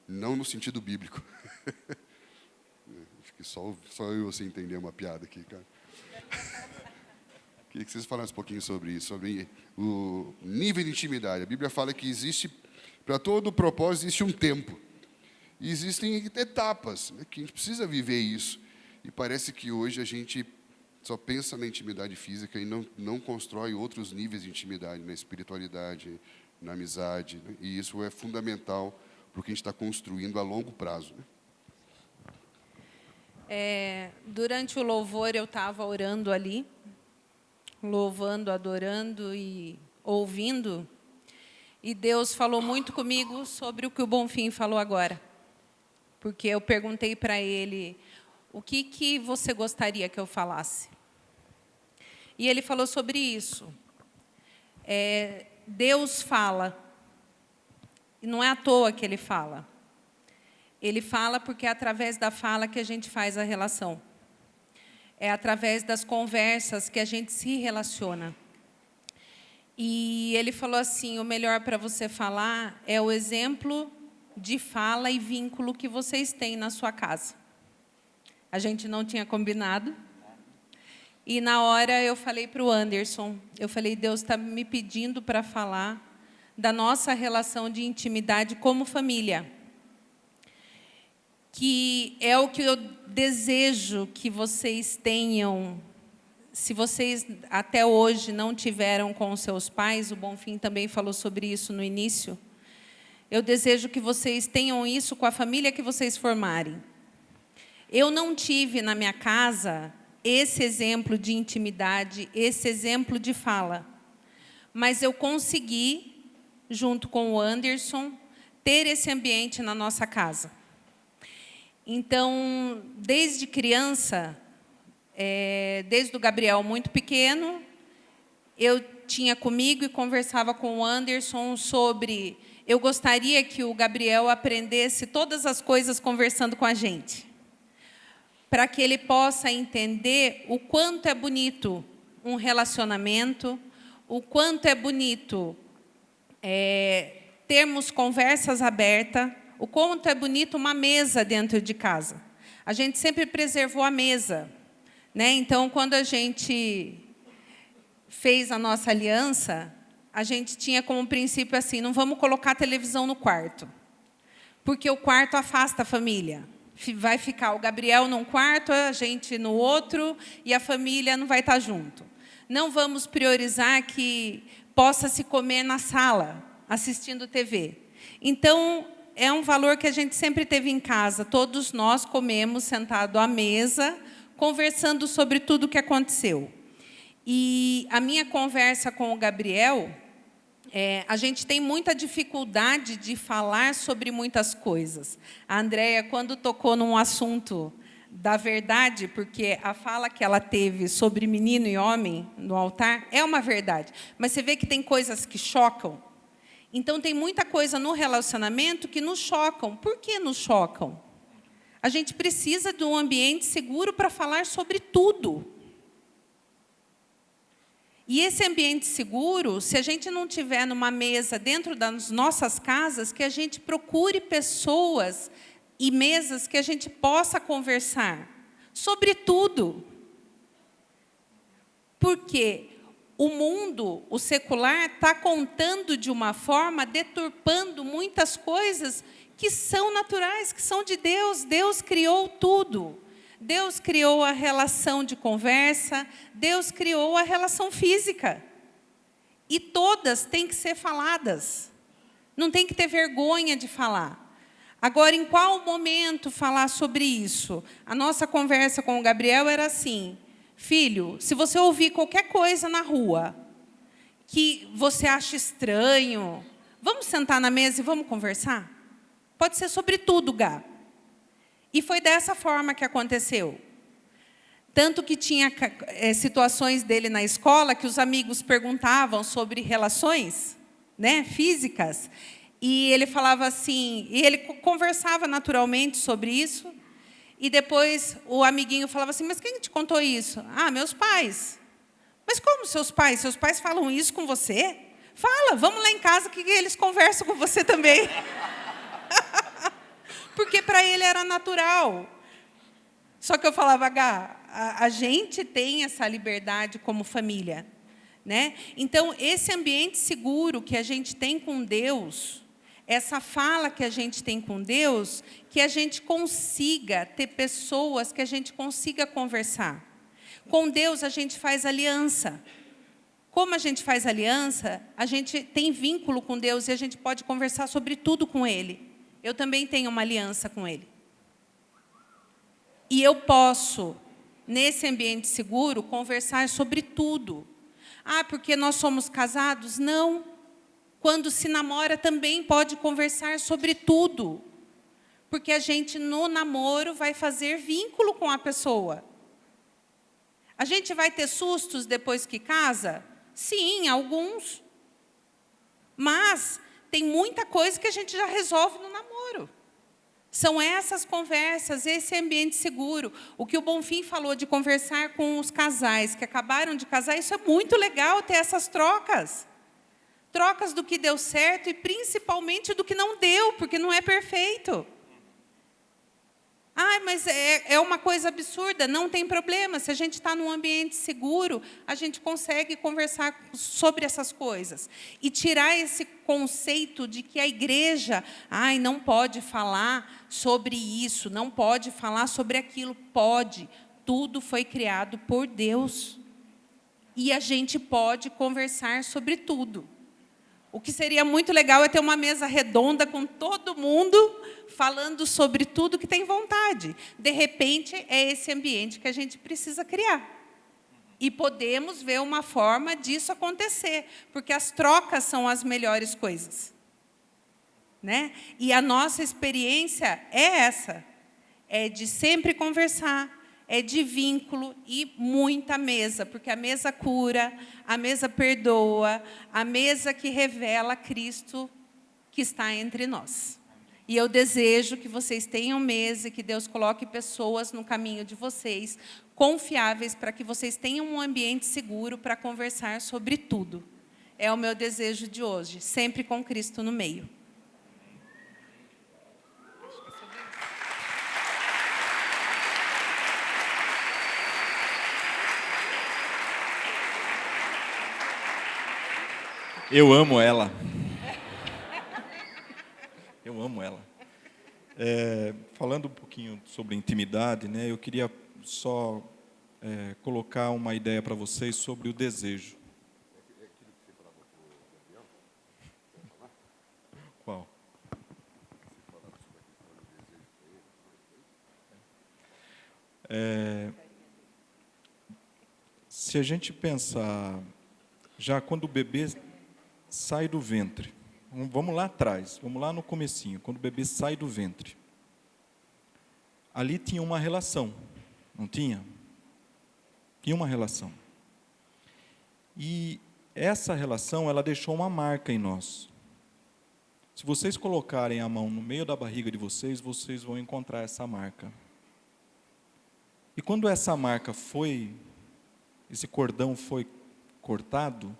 não no sentido bíblico. Acho que só eu você entender uma piada aqui, cara. Queria que vocês falassem um pouquinho sobre isso, sobre o nível de intimidade. A Bíblia fala que existe, para todo propósito, existe um tempo. E existem etapas, né, que a gente precisa viver isso. E parece que hoje a gente só pensa na intimidade física e não constrói outros níveis de intimidade, na espiritualidade, na amizade. Né? E isso é fundamental para o que a gente está construindo a longo prazo. Né? Durante o louvor, eu estava orando ali, louvando, adorando e ouvindo. E Deus falou muito comigo sobre o que o Bonfim falou agora. Porque eu perguntei para ele, o que você gostaria que eu falasse? E ele falou sobre isso. Deus fala. E não é à toa que ele fala. Ele fala porque é através da fala que a gente faz a relação. É através das conversas que a gente se relaciona. E ele falou assim, o melhor para você falar é o exemplo de fala e vínculo que vocês têm na sua casa. A gente não tinha combinado. E na hora eu falei para o Anderson, eu falei, Deus está me pedindo para falar da nossa relação de intimidade como família. Que é o que eu desejo que vocês tenham. Se vocês até hoje não tiveram com os seus pais, o Bonfim também falou sobre isso no início, eu desejo que vocês tenham isso com a família que vocês formarem. Eu não tive na minha casa esse exemplo de intimidade, esse exemplo de fala, mas eu consegui, junto com o Anderson, ter esse ambiente na nossa casa. Então, desde criança, desde o Gabriel muito pequeno, eu tinha comigo e conversava com o Anderson sobre... Eu gostaria que o Gabriel aprendesse todas as coisas conversando com a gente, para que ele possa entender o quanto é bonito um relacionamento, o quanto é bonito termos conversas abertas, o quanto é bonito uma mesa dentro de casa. A gente sempre preservou a mesa, né? Então, quando a gente fez a nossa aliança, a gente tinha como princípio assim, não vamos colocar televisão no quarto, porque o quarto afasta a família. Vai ficar o Gabriel num quarto, a gente no outro, e a família não vai estar junto. Não vamos priorizar que possa se comer na sala, assistindo TV. Então, é um valor que a gente sempre teve em casa. Todos nós comemos sentado à mesa, conversando sobre tudo o que aconteceu. E a minha conversa com o Gabriel, a gente tem muita dificuldade de falar sobre muitas coisas. A Andréia, quando tocou num assunto da verdade, porque a fala que ela teve sobre menino e homem no altar é uma verdade, mas você vê que tem coisas que chocam. Então, tem muita coisa no relacionamento que nos chocam. Por que nos chocam? A gente precisa de um ambiente seguro para falar sobre tudo. E esse ambiente seguro, se a gente não tiver numa mesa dentro das nossas casas, que a gente procure pessoas e mesas que a gente possa conversar sobre tudo. Porque o mundo, o secular, está contando de uma forma, deturpando muitas coisas que são naturais, que são de Deus. Deus criou tudo. Deus criou a relação de conversa, Deus criou a relação física. E todas têm que ser faladas. Não tem que ter vergonha de falar. Agora, em qual momento falar sobre isso? A nossa conversa com o Gabriel era assim: filho, se você ouvir qualquer coisa na rua que você acha estranho, vamos sentar na mesa e vamos conversar? Pode ser sobre tudo, Gá. E foi dessa forma que aconteceu. Tanto que tinha situações dele na escola que os amigos perguntavam sobre relações, né, físicas. E ele falava assim, e ele conversava naturalmente sobre isso. E depois o amiguinho falava assim: mas quem te contou isso? Ah, meus pais. Mas como seus pais? Seus pais falam isso com você? Fala, vamos lá em casa que eles conversam com você também. Porque para ele era natural. Só que eu falava: Gá, a gente tem essa liberdade como família, né? Então, esse ambiente seguro que a gente tem com Deus, essa fala que a gente tem com Deus, que a gente consiga ter pessoas que a gente consiga conversar. Com Deus, a gente faz aliança. Como a gente faz aliança, a gente tem vínculo com Deus e a gente pode conversar sobre tudo com Ele. Eu também tenho uma aliança com Ele. E eu posso, nesse ambiente seguro, conversar sobre tudo. Ah, porque nós somos casados? Não. Quando se namora, também pode conversar sobre tudo. Porque a gente, no namoro, vai fazer vínculo com a pessoa. A gente vai ter sustos depois que casa? Sim, alguns. Mas tem muita coisa que a gente já resolve no namoro. São essas conversas, esse ambiente seguro. O que o Bonfim falou de conversar com os casais que acabaram de casar, isso é muito legal, ter essas trocas. Trocas do que deu certo e, principalmente, do que não deu, porque não é perfeito. Ah, mas é uma coisa absurda. Não tem problema. Se a gente está num ambiente seguro, a gente consegue conversar sobre essas coisas. E tirar esse conceito de que a igreja não pode falar sobre isso, não pode falar sobre aquilo. Pode. Tudo foi criado por Deus. E a gente pode conversar sobre tudo. O que seria muito legal é ter uma mesa redonda com todo mundo falando sobre tudo que tem vontade. De repente, é esse ambiente que a gente precisa criar. E podemos ver uma forma disso acontecer, porque as trocas são as melhores coisas, né? E a nossa experiência é essa, é de sempre conversar, é de vínculo e muita mesa, porque a mesa cura, a mesa perdoa, a mesa que revela Cristo que está entre nós. E eu desejo que vocês tenham mesa e que Deus coloque pessoas no caminho de vocês, confiáveis, para que vocês tenham um ambiente seguro para conversar sobre tudo. É o meu desejo de hoje, sempre com Cristo no meio. Eu amo ela. Eu amo ela. Falando um pouquinho sobre intimidade, né, eu queria só colocar uma ideia para vocês sobre o desejo. Qual? Se a gente pensar, já quando o bebê sai do ventre, vamos lá atrás, vamos lá no comecinho, quando o bebê sai do ventre, ali tinha uma relação, não tinha? Tinha uma relação. E essa relação, ela deixou uma marca em nós. Se vocês colocarem a mão no meio da barriga de vocês, vocês vão encontrar essa marca. E quando essa marca esse cordão foi cortado,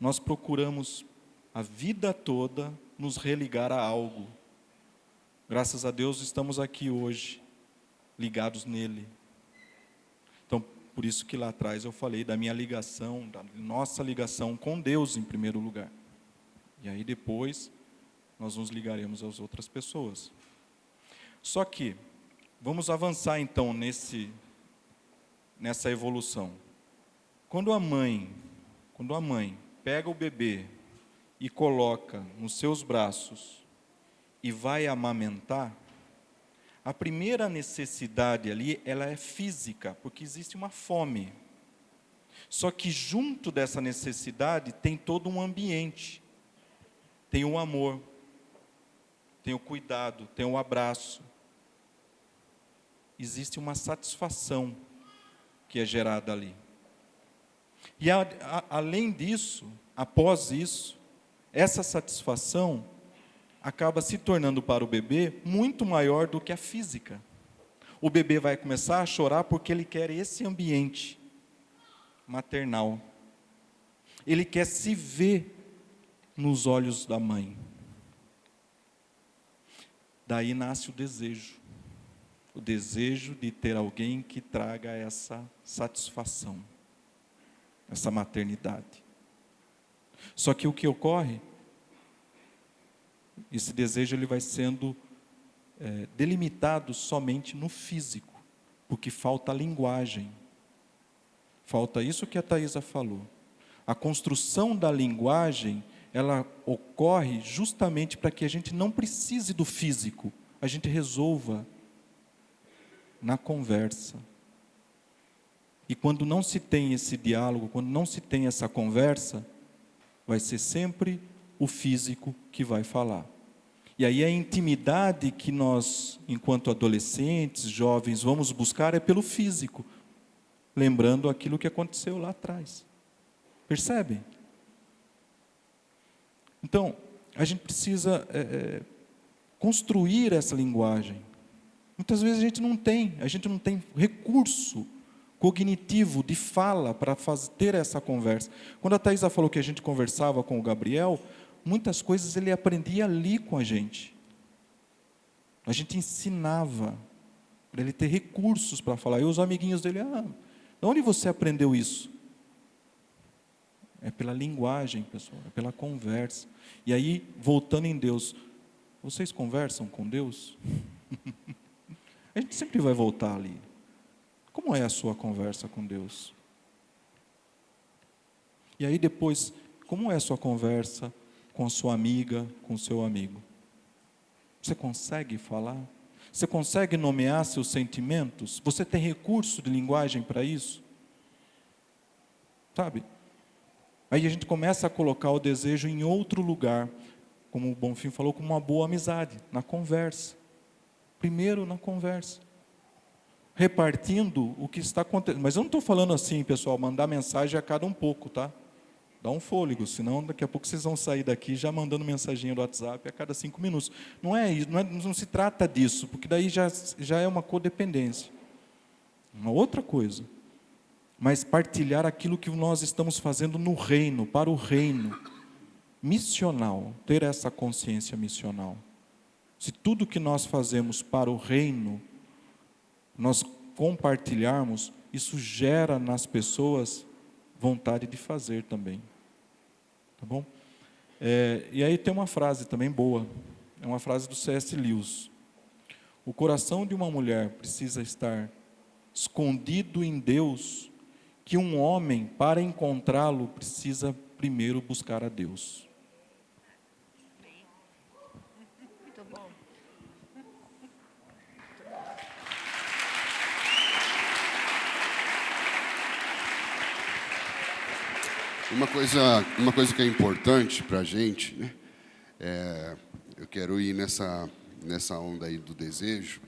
nós procuramos a vida toda nos religar a algo. Graças a Deus estamos aqui hoje, ligados nele. Então, por isso que lá atrás eu falei da minha ligação, da nossa ligação com Deus em primeiro lugar. E aí depois nós nos ligaremos às outras pessoas. Só que Vamos avançar então nessa evolução. Quando a mãe pega o bebê e coloca nos seus braços e vai amamentar, a primeira necessidade ali, ela é física, porque existe uma fome. Só que junto dessa necessidade tem todo um ambiente. Tem o amor, tem o cuidado, tem o abraço. Existe uma satisfação que é gerada ali. E além disso, após isso, essa satisfação acaba se tornando para o bebê muito maior do que a física. O bebê vai começar a chorar porque ele quer esse ambiente maternal. Ele quer se ver nos olhos da mãe. Daí nasce o desejo de ter alguém que traga essa satisfação, essa maternidade. Só que o que ocorre, esse desejo ele vai sendo delimitado somente no físico, porque falta a linguagem. Falta isso que a Thaisa falou. A construção da linguagem, ela ocorre justamente para que a gente não precise do físico, a gente resolva na conversa. E quando não se tem esse diálogo, quando não se tem essa conversa, vai ser sempre o físico que vai falar. E aí a intimidade que nós, enquanto adolescentes, jovens, vamos buscar é pelo físico, lembrando aquilo que aconteceu lá atrás. Percebem? Então, a gente precisa construir essa linguagem. Muitas vezes a gente não tem recurso cognitivo de fala para ter essa conversa. Quando a Thaisa falou que a gente conversava com o Gabriel, muitas coisas ele aprendia ali com a gente. A gente ensinava para ele ter recursos para falar. E os amiguinhos dele, de onde você aprendeu isso? É pela linguagem, pessoal, é pela conversa. E aí, voltando em Deus, vocês conversam com Deus? A gente sempre vai voltar ali. Como é a sua conversa com Deus? E aí depois, como é a sua conversa com a sua amiga, com o seu amigo? Você consegue falar? Você consegue nomear seus sentimentos? Você tem recurso de linguagem para isso? Sabe? Aí a gente começa a colocar o desejo em outro lugar, como o Bonfim falou, como uma boa amizade, na conversa. Primeiro na conversa. Repartindo o que está acontecendo. Mas eu não estou falando assim, pessoal, mandar mensagem a cada um pouco, tá? Dá um fôlego, senão daqui a pouco vocês vão sair daqui já mandando mensaginha do WhatsApp a cada 5 minutos. Não é isso, não se trata disso, porque daí já é uma codependência. Uma outra coisa. Mas partilhar aquilo que nós estamos fazendo no reino, para o reino missional, ter essa consciência missional. Se tudo que nós fazemos para o reino, nós compartilharmos, isso gera nas pessoas vontade de fazer também. Tá bom? E aí tem uma frase também boa, é uma frase do C.S. Lewis. O coração de uma mulher precisa estar escondido em Deus, que um homem, para encontrá-lo, precisa primeiro buscar a Deus. Muito bom. Uma coisa que é importante para a gente, né? Eu quero ir nessa onda aí do desejo,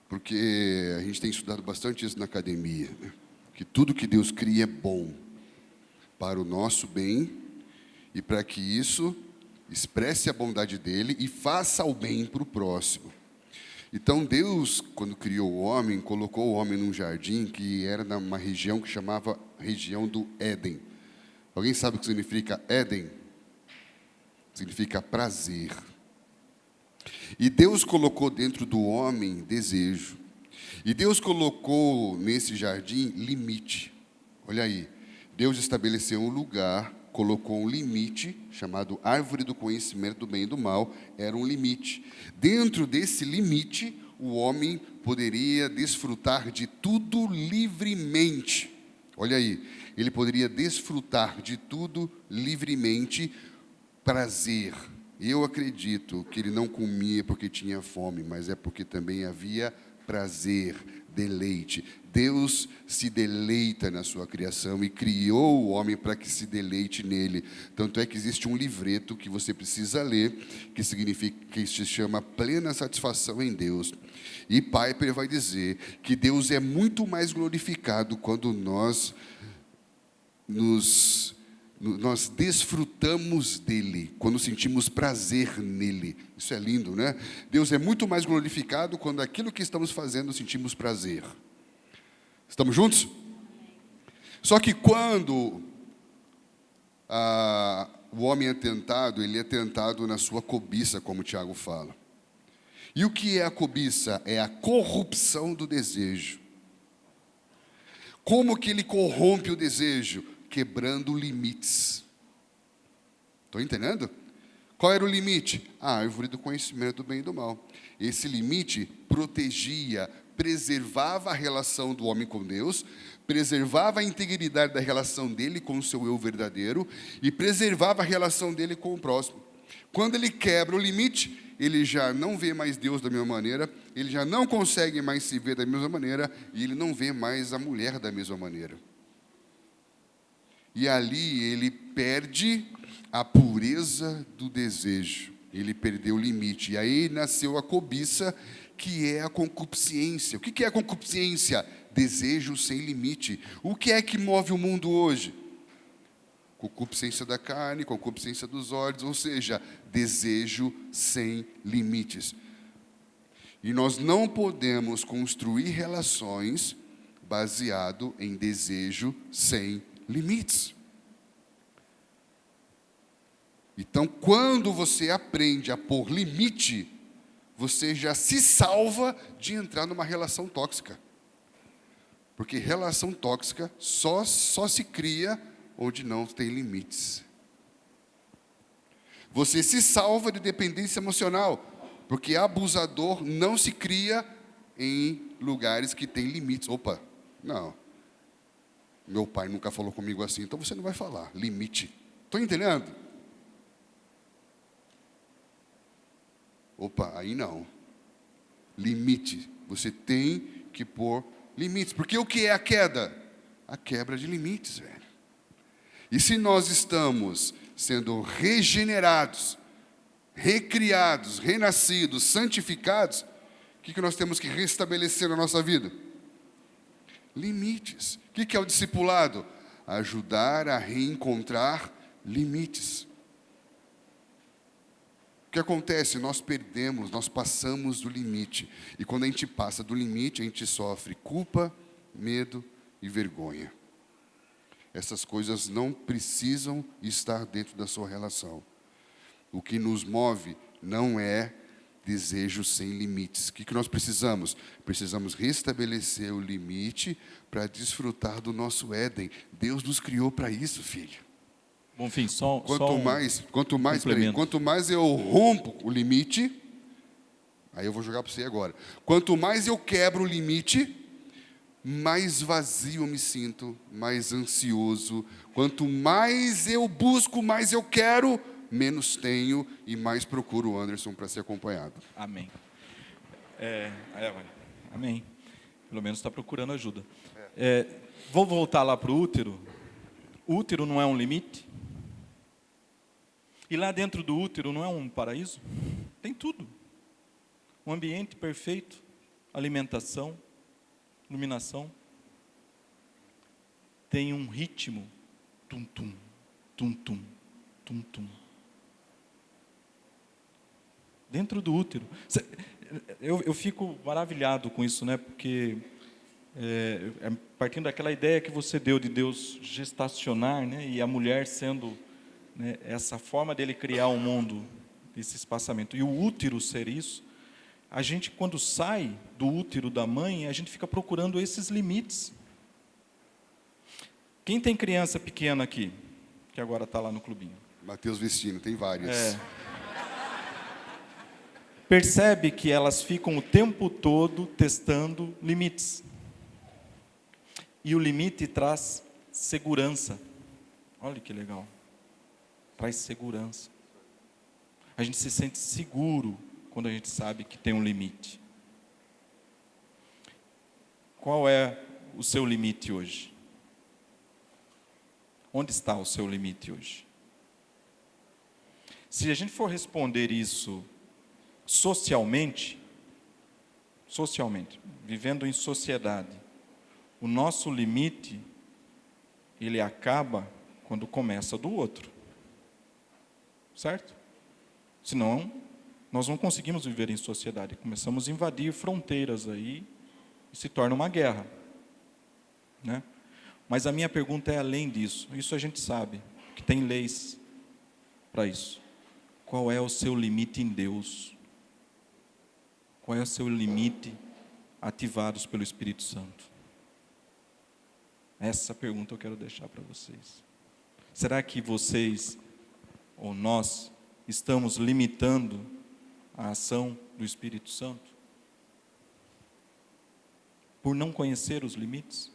porque a gente tem estudado bastante isso na academia, né? Que tudo que Deus cria é bom para o nosso bem e para que isso expresse a bondade dele e faça o bem para o próximo. Então Deus, quando criou o homem, colocou o homem num jardim que era numa região que chamava região do Éden. Alguém sabe o que significa Éden? Significa prazer. E Deus colocou dentro do homem desejo. E Deus colocou nesse jardim limite. Olha aí, Deus estabeleceu um lugar, colocou um limite, chamado árvore do conhecimento do bem e do mal, era um limite. Dentro desse limite, o homem poderia desfrutar de tudo livremente. Olha aí, ele poderia desfrutar de tudo livremente, prazer. Eu acredito que ele não comia porque tinha fome, mas é porque também havia prazer, deleite. Deus se deleita na sua criação e criou o homem para que se deleite nele. Tanto é que existe um livreto que você precisa ler, que significa, que se chama Plena Satisfação em Deus. E Piper vai dizer que Deus é muito mais glorificado quando nós desfrutamos dele, quando sentimos prazer nele. Isso é lindo, né? Deus é muito mais glorificado quando aquilo que estamos fazendo sentimos prazer. Estamos juntos? Só que quando o homem é tentado, ele é tentado na sua cobiça, como o Tiago fala. E o que é a cobiça? É a corrupção do desejo. Como que ele corrompe o desejo? Quebrando limites. Estão entendendo? Qual era o limite? A árvore do conhecimento do bem e do mal. Esse limite protegia, preservava a relação do homem com Deus, preservava a integridade da relação dele com o seu eu verdadeiro e preservava a relação dele com o próximo. Quando ele quebra o limite, ele já não vê mais Deus da mesma maneira, ele já não consegue mais se ver da mesma maneira e ele não vê mais a mulher da mesma maneira. E ali ele perde a pureza do desejo. Ele perdeu o limite. E aí nasceu a cobiça, que é a concupiscência. O que é a concupiscência? Desejo sem limite. O que é que move o mundo hoje? Concupiscência da carne, concupiscência dos olhos, ou seja, desejo sem limites. E nós não podemos construir relações baseado em desejo sem limites. Então, quando você aprende a pôr limite, você já se salva de entrar numa relação tóxica. Porque relação tóxica só se cria onde não tem limites. Você se salva de dependência emocional, porque abusador não se cria em lugares que tem limites. Opa, não. Meu pai nunca falou comigo assim, então você não vai falar. Limite. Estão entendendo? Opa, aí não. Limite. Você tem que pôr limites. Porque o que é a queda? A quebra de limites, velho. E se nós estamos sendo regenerados, recriados, renascidos, santificados, o que nós temos que restabelecer na nossa vida? Limites. O que é o discipulado? Ajudar a reencontrar limites. O que acontece? Nós perdemos, nós passamos do limite. E quando a gente passa do limite, a gente sofre culpa, medo e vergonha. Essas coisas não precisam estar dentro da sua relação. O que nos move não é desejo sem limites. O que nós precisamos? Precisamos restabelecer o limite para desfrutar do nosso Éden. Deus nos criou para isso, filho. Bom, enfim, Quanto mais eu rompo o limite, aí eu vou jogar para você agora. Quanto mais eu quebro o limite, mais vazio eu me sinto, mais ansioso. Quanto mais eu busco, mais eu quero, menos tenho e mais procuro o Anderson para ser acompanhado. Amém. Amém. Pelo menos está procurando ajuda. Vou voltar lá para o útero. O útero não é um limite? E lá dentro do útero não é um paraíso? Tem tudo. Um ambiente perfeito, alimentação, iluminação. Tem um ritmo. Tum-tum, tum-tum, tum-tum. Dentro do útero. Eu fico maravilhado com isso, né? Porque partindo daquela ideia que você deu de Deus gestacionar, né? E a mulher sendo, né, essa forma dele criar um mundo, esse espaçamento. E o útero ser isso. A gente, quando sai do útero da mãe, a gente fica procurando esses limites. Quem tem criança pequena aqui? Que agora está lá no clubinho. Mateus Vestino, tem vários. percebe que elas ficam o tempo todo testando limites. E o limite traz segurança. Olha que legal. Traz segurança. A gente se sente seguro quando a gente sabe que tem um limite. Qual é o seu limite hoje? Onde está o seu limite hoje? Se a gente for responder isso socialmente, vivendo em sociedade, o nosso limite, ele acaba quando começa do outro. Certo? Senão, nós não conseguimos viver em sociedade. Começamos a invadir fronteiras aí e se torna uma guerra. Né? Mas a minha pergunta é além disso. Isso a gente sabe, que tem leis para isso. Qual é o seu limite em Deus? Qual é o seu limite ativados pelo Espírito Santo? Essa pergunta eu quero deixar para vocês. Será que vocês, ou nós, estamos limitando a ação do Espírito Santo? Por não conhecer os limites?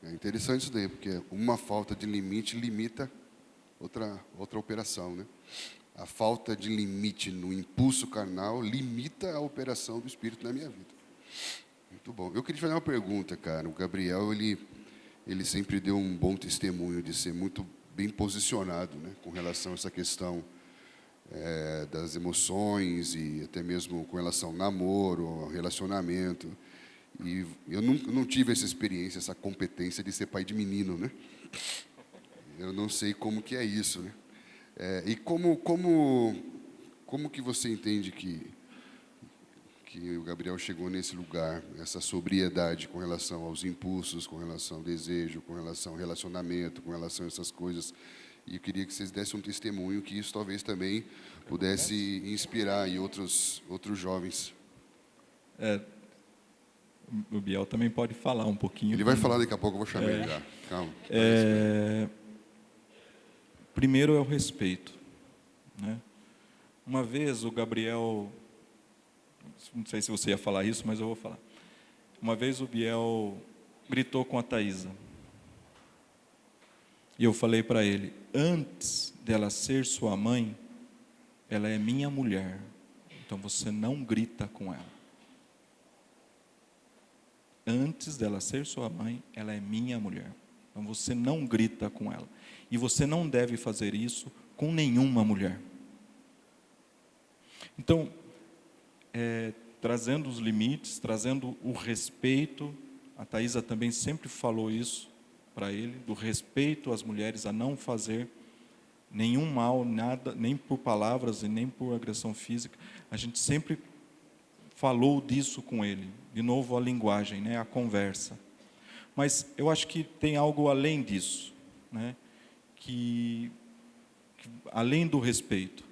É interessante isso daí, porque uma falta de limite limita outra operação, né? A falta de limite no impulso carnal limita a operação do Espírito na minha vida. Muito bom. Eu queria te fazer uma pergunta, cara. O Gabriel, ele sempre deu um bom testemunho de ser muito bem posicionado, né, com relação a essa questão das emoções e até mesmo com relação ao namoro, ao relacionamento. E eu não tive essa experiência, essa competência de ser pai de menino, né? Eu não sei como que é isso, né? E como que você entende que o Gabriel chegou nesse lugar, essa sobriedade com relação aos impulsos, com relação ao desejo, com relação ao relacionamento, com relação a essas coisas? E eu queria que vocês dessem um testemunho que isso talvez também pudesse inspirar em outros jovens. O Biel também pode falar um pouquinho. Ele vai falar daqui a pouco, eu vou chamar ele já. Calma. Primeiro é o respeito. Né? Uma vez o Gabriel, não sei se você ia falar isso, mas eu vou falar. Uma vez o Biel gritou com a Thaísa. E eu falei para ele, antes dela ser sua mãe, ela é minha mulher. Então você não grita com ela. Antes dela ser sua mãe, ela é minha mulher. Então você não grita com ela. E você não deve fazer isso com nenhuma mulher. Então, trazendo os limites, trazendo o respeito, a Thaísa também sempre falou isso para ele, do respeito às mulheres, a não fazer nenhum mal, nada, nem por palavras e nem por agressão física. A gente sempre falou disso com ele. De novo, a linguagem, né, a conversa. Mas eu acho que tem algo além disso, né, que além do respeito,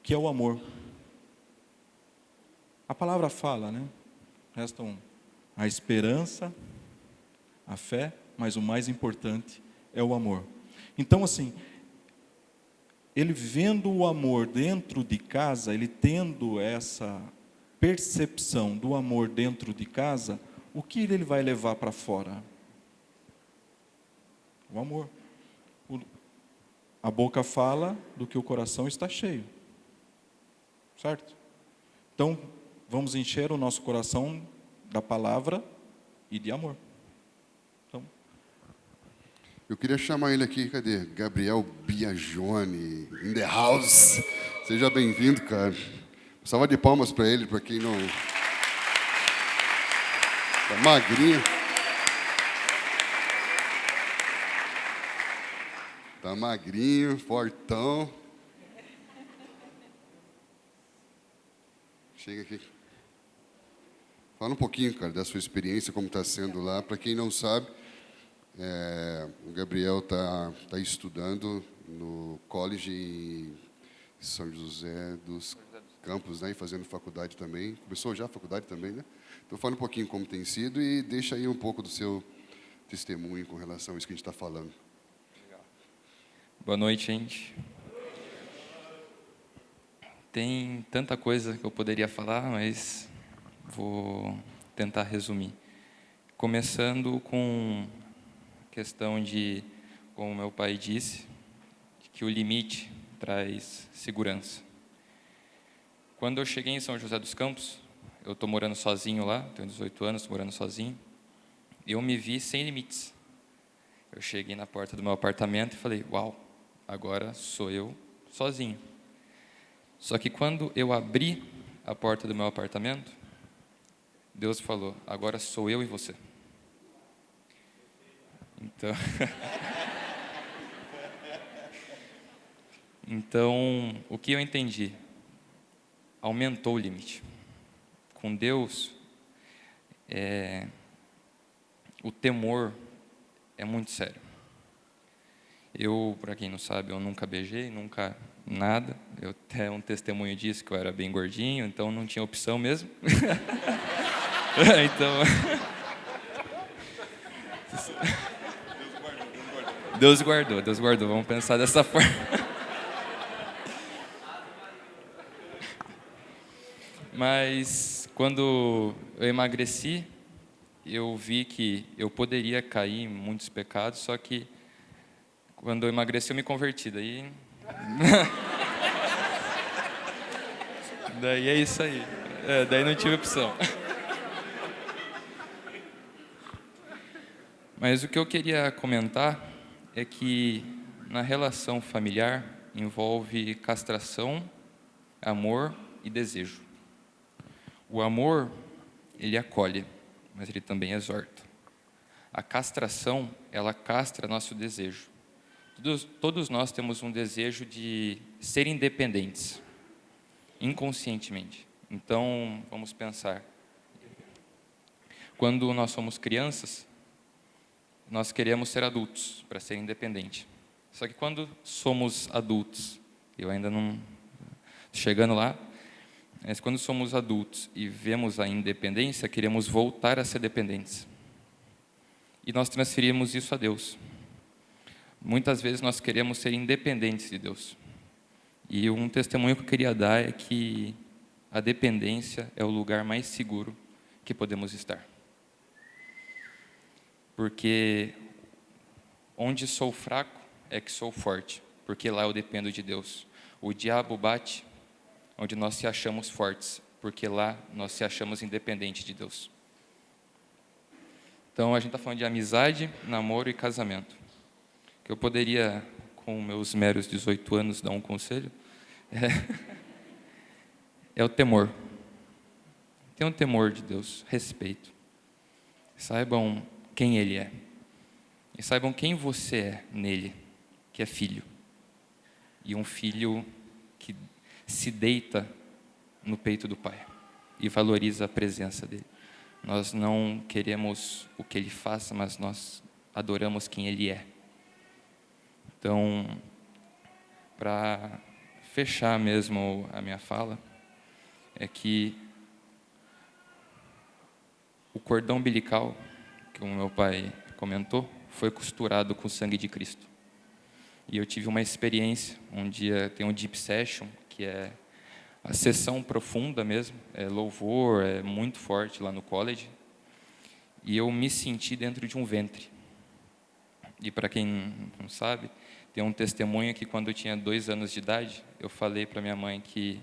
que é o amor. A palavra fala, né? Restam a esperança, a fé, mas o mais importante é o amor. Então, assim, ele vendo o amor dentro de casa, ele tendo essa percepção do amor dentro de casa, o que ele vai levar para fora? O amor. A boca fala do que o coração está cheio. Certo? Então, vamos encher o nosso coração da palavra e de amor. Então, eu queria chamar ele aqui, cadê? Gabriel Biagione, in the house. Seja bem-vindo, cara. Salva de palmas para ele, para quem não... Tá magrinho. Tá magrinho, fortão. Chega aqui. Fala um pouquinho, cara, da sua experiência, como está sendo lá. Para quem não sabe, o Gabriel está estudando no college em São José dos Campos, né, e fazendo faculdade também. Começou já a faculdade também, né? Então, fala um pouquinho como tem sido e deixa aí um pouco do seu testemunho com relação a isso que a gente está falando. Boa noite, gente. Tem tanta coisa que eu poderia falar, mas vou tentar resumir. Começando com a questão de, como meu pai disse, que o limite traz segurança. Quando eu cheguei em São José dos Campos, eu estou morando sozinho lá, tenho 18 anos, estou morando sozinho, e eu me vi sem limites. Eu cheguei na porta do meu apartamento e falei, uau, agora sou eu sozinho. Só que quando eu abri a porta do meu apartamento, Deus falou, agora sou eu e você. Então, o que eu entendi? Aumentou o limite. Com Deus, o temor é muito sério. Eu, para quem não sabe, eu nunca beijei, nunca nada. Eu tenho um testemunho disso, que eu era bem gordinho, então não tinha opção mesmo. Então... Deus guardou, vamos pensar dessa forma. Mas quando eu emagreci, eu vi que eu poderia cair em muitos pecados, só que quando eu emagreci eu me converti, daí é isso aí, daí não tive opção. Mas o que eu queria comentar é que na relação familiar envolve castração, amor e desejo. O amor, ele acolhe, mas ele também exorta. A castração, ela castra nosso desejo. Todos nós temos um desejo de ser independentes, inconscientemente. Então, vamos pensar. Quando nós somos crianças, nós queremos ser adultos para ser independente. Só que quando somos adultos, eu ainda não chegando lá, mas quando somos adultos e vemos a independência, queremos voltar a ser dependentes. E nós transferimos isso a Deus. Muitas vezes nós queremos ser independentes de Deus. E um testemunho que eu queria dar é que a dependência é o lugar mais seguro que podemos estar. Porque onde sou fraco é que sou forte, porque lá eu dependo de Deus. O diabo bate onde nós se achamos fortes, porque lá nós se achamos independentes de Deus. Então, a gente está falando de amizade, namoro e casamento. Que eu poderia, com meus meros 18 anos, dar um conselho, é o temor. Tenham temor de Deus, respeito. Saibam quem Ele é. E saibam quem você é nele, que é filho. E um filho que se deita no peito do Pai e valoriza a presença dele. Nós não queremos o que ele faça, mas nós adoramos quem ele é. Então, para fechar mesmo a minha fala, é que o cordão umbilical, que o meu pai comentou, foi costurado com o sangue de Cristo. E eu tive uma experiência, um dia tem um Deep Session, que é a sessão profunda mesmo, é louvor, é muito forte lá no college, e eu me senti dentro de um ventre. E para quem não sabe, tem um testemunho que quando eu tinha 2 anos de idade, eu falei para minha mãe que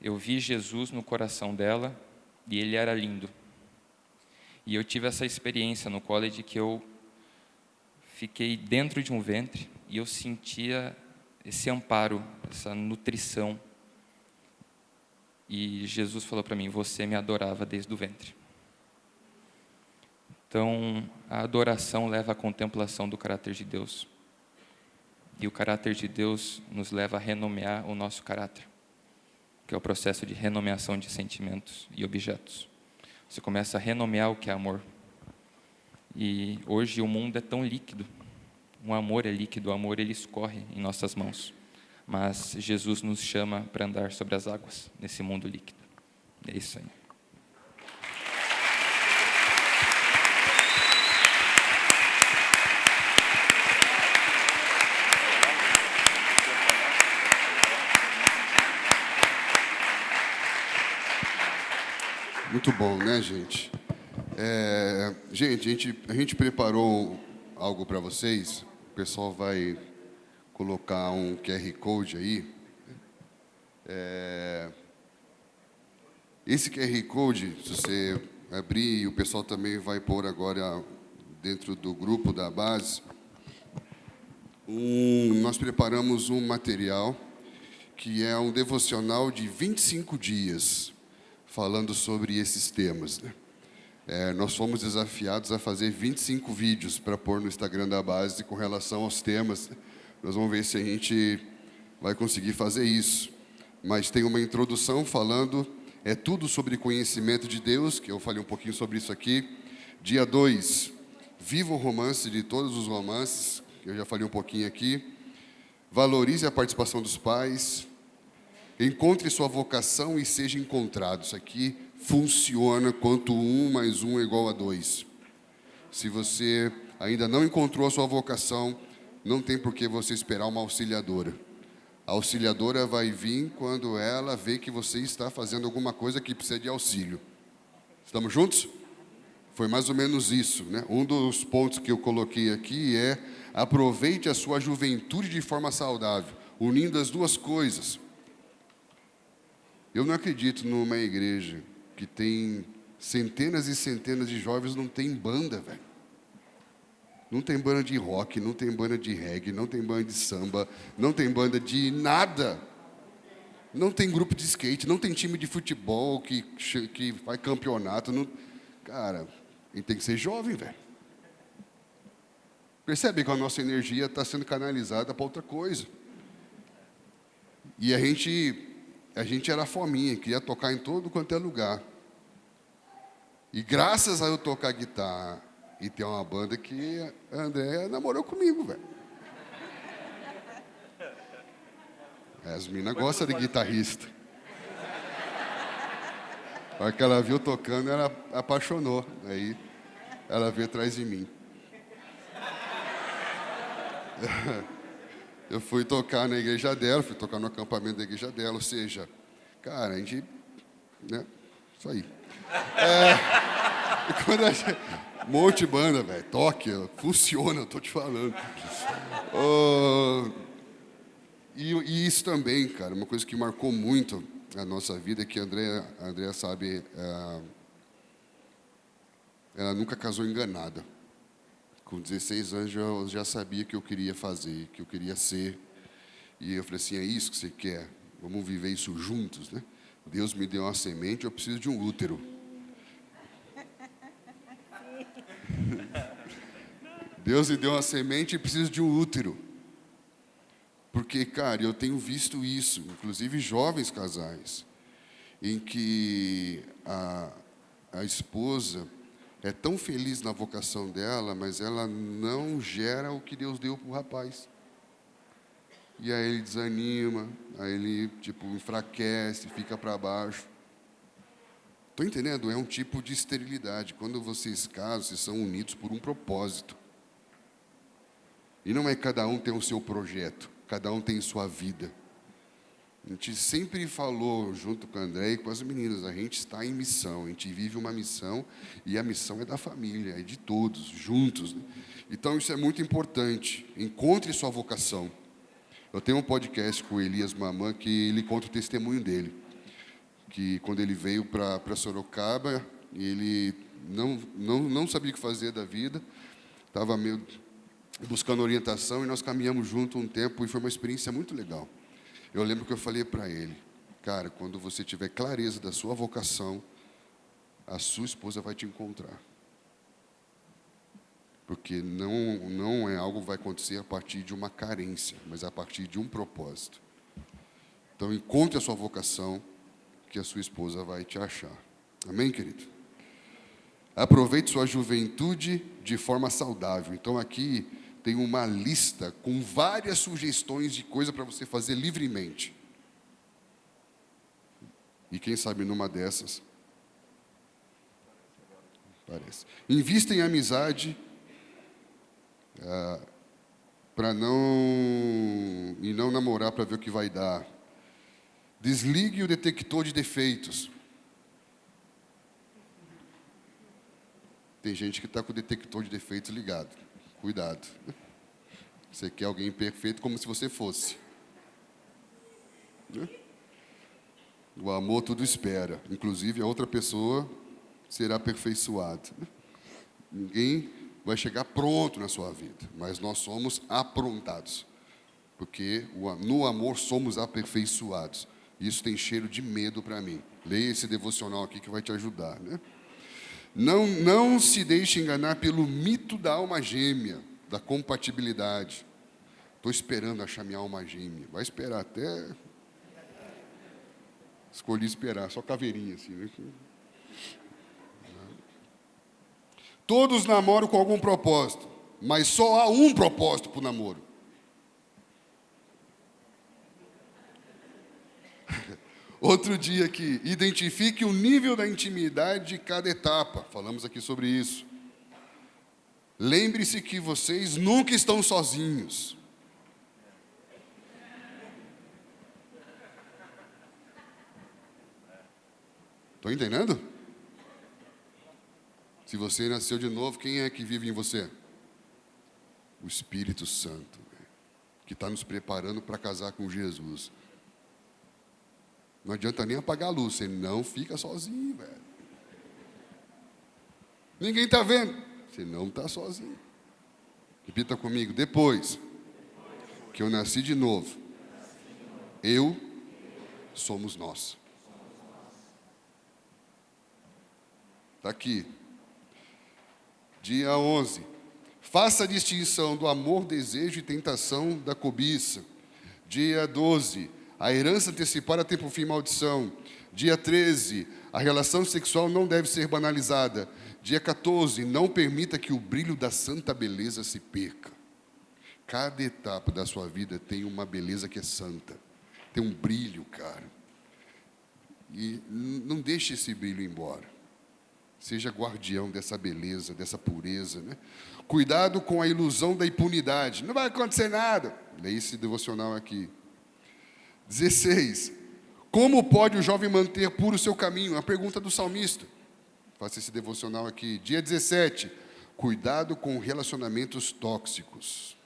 eu vi Jesus no coração dela e ele era lindo. E eu tive essa experiência no college que eu fiquei dentro de um ventre e eu sentia esse amparo, essa nutrição. E Jesus falou para mim, você me adorava desde o ventre. Então, a adoração leva à contemplação do caráter de Deus. E o caráter de Deus nos leva a renomear o nosso caráter, que é o processo de renomeação de sentimentos e objetos. Você começa a renomear o que é amor. E hoje o mundo é tão líquido. O amor é líquido, o amor ele escorre em nossas mãos. Mas Jesus nos chama para andar sobre as águas, nesse mundo líquido. É isso aí. Muito bom, né, gente? Gente, a gente preparou algo para vocês. O pessoal vai colocar um QR Code aí. Esse QR Code, se você abrir, o pessoal também vai pôr agora dentro do grupo da base, nós preparamos um material que é um devocional de 25 dias, falando sobre esses temas, né? Nós fomos desafiados a fazer 25 vídeos para pôr no Instagram da base com relação aos temas. Nós vamos ver se a gente vai conseguir fazer isso. Mas tem uma introdução falando, tudo sobre conhecimento de Deus, que eu falei um pouquinho sobre isso aqui. Dia 2, viva o romance de todos os romances, que eu já falei um pouquinho aqui. Valorize a participação dos pais. Encontre sua vocação e seja encontrado. Isso aqui funciona quanto 1 mais 1 é igual a 2. Se você ainda não encontrou a sua vocação, não tem por que você esperar uma auxiliadora. A auxiliadora vai vir quando ela vê que você está fazendo alguma coisa que precisa de auxílio. Estamos juntos? Foi mais ou menos isso, né? Um dos pontos que eu coloquei aqui é: aproveite a sua juventude de forma saudável, unindo as duas coisas. Eu não acredito numa igreja que tem centenas e centenas de jovens, não tem banda, velho. Não tem banda de rock, não tem banda de reggae, não tem banda de samba, não tem banda de nada. Não tem grupo de skate, não tem time de futebol que faz campeonato. Não... Cara, a gente tem que ser jovem, velho. Percebe que a nossa energia está sendo canalizada para outra coisa. E a gente era fominha, queria tocar em todo quanto é lugar. E graças a eu tocar guitarra e ter uma banda que a Andréia namorou comigo, velho. As meninas gostam de guitarrista. A hora que ela viu tocando, ela apaixonou. Aí ela veio atrás de mim. Eu fui tocar na igreja dela, fui tocar no acampamento da igreja dela, ou seja, cara, a gente, né, isso aí. E quando a gente, um monte de banda, velho, toque, funciona, eu tô te falando. E isso também, cara, uma coisa que marcou muito a nossa vida, é que a Andréia sabe, ela nunca casou enganada. Com 16 anos eu já sabia que eu queria fazer, que eu queria ser. E eu falei assim, é isso que você quer? Vamos viver isso juntos, né? Deus me deu uma semente, eu preciso de um útero. Deus me deu uma semente e preciso de um útero. Porque, cara, eu tenho visto isso, inclusive jovens casais, em que a esposa é tão feliz na vocação dela, mas ela não gera o que Deus deu para o rapaz. E aí ele desanima, aí ele, enfraquece, fica para baixo. Estou entendendo? É um tipo de esterilidade. Quando vocês casam, vocês são unidos por um propósito. E não é cada um tem o seu projeto, cada um tem sua vida. A gente sempre falou, junto com a André e com as meninas, a gente está em missão, a gente vive uma missão, e a missão é da família, é de todos, juntos, né? Então, isso é muito importante. Encontre sua vocação. Eu tenho um podcast com o Elias Mamã, que ele conta o testemunho dele. Que quando ele veio para Sorocaba, ele não sabia o que fazer da vida, estava meio buscando orientação, e nós caminhamos junto um tempo, e foi uma experiência muito legal. Eu lembro que eu falei para ele, cara, quando você tiver clareza da sua vocação, a sua esposa vai te encontrar. Porque não é algo que vai acontecer a partir de uma carência, mas a partir de um propósito. Então, encontre a sua vocação, que a sua esposa vai te achar. Amém, querido? Aproveite sua juventude de forma saudável. Então, aqui tem uma lista com várias sugestões de coisa para você fazer livremente. E quem sabe numa dessas... Parece. Invista em amizade... para não namorar para ver o que vai dar. Desligue o detector de defeitos. Tem gente que está com o detector de defeitos ligado. Cuidado. Você quer alguém perfeito como se você fosse. O amor tudo espera. Inclusive, a outra pessoa será aperfeiçoada. Ninguém vai chegar pronto na sua vida, mas nós somos aprontados. Porque no amor somos aperfeiçoados. Isso tem cheiro de medo para mim. Leia esse devocional aqui que vai te ajudar, né? Não se deixe enganar pelo mito da alma gêmea, da compatibilidade. Estou esperando achar minha alma gêmea. Vai esperar até... Escolhi esperar, só caveirinha assim, né? Todos namoram com algum propósito, mas só há um propósito para o namoro. Outro dia aqui, identifique o nível da intimidade de cada etapa. Falamos aqui sobre isso. Lembre-se que vocês nunca estão sozinhos. Estão entendendo? Se você nasceu de novo, quem é que vive em você? O Espírito Santo, que está nos preparando para casar com Jesus. Não adianta nem apagar a luz, você não fica sozinho, velho. Ninguém está vendo, você não está sozinho. Repita comigo, depois que eu nasci de novo, eu somos nós. Está aqui. Dia 11. Faça a distinção do amor, desejo e tentação da cobiça. Dia 12. A herança antecipada tem por fim maldição. Dia 13. A relação sexual não deve ser banalizada. Dia 14. Não permita que o brilho da santa beleza se perca. Cada etapa da sua vida tem uma beleza que é santa. Tem um brilho, cara. E não deixe esse brilho ir embora. Seja guardião dessa beleza, dessa pureza, né? Cuidado com a ilusão da impunidade. Não vai acontecer nada. Leia esse devocional aqui. 16. Como pode o jovem manter puro o seu caminho? A pergunta do salmista. Faça esse devocional aqui. Dia 17. Cuidado com relacionamentos tóxicos.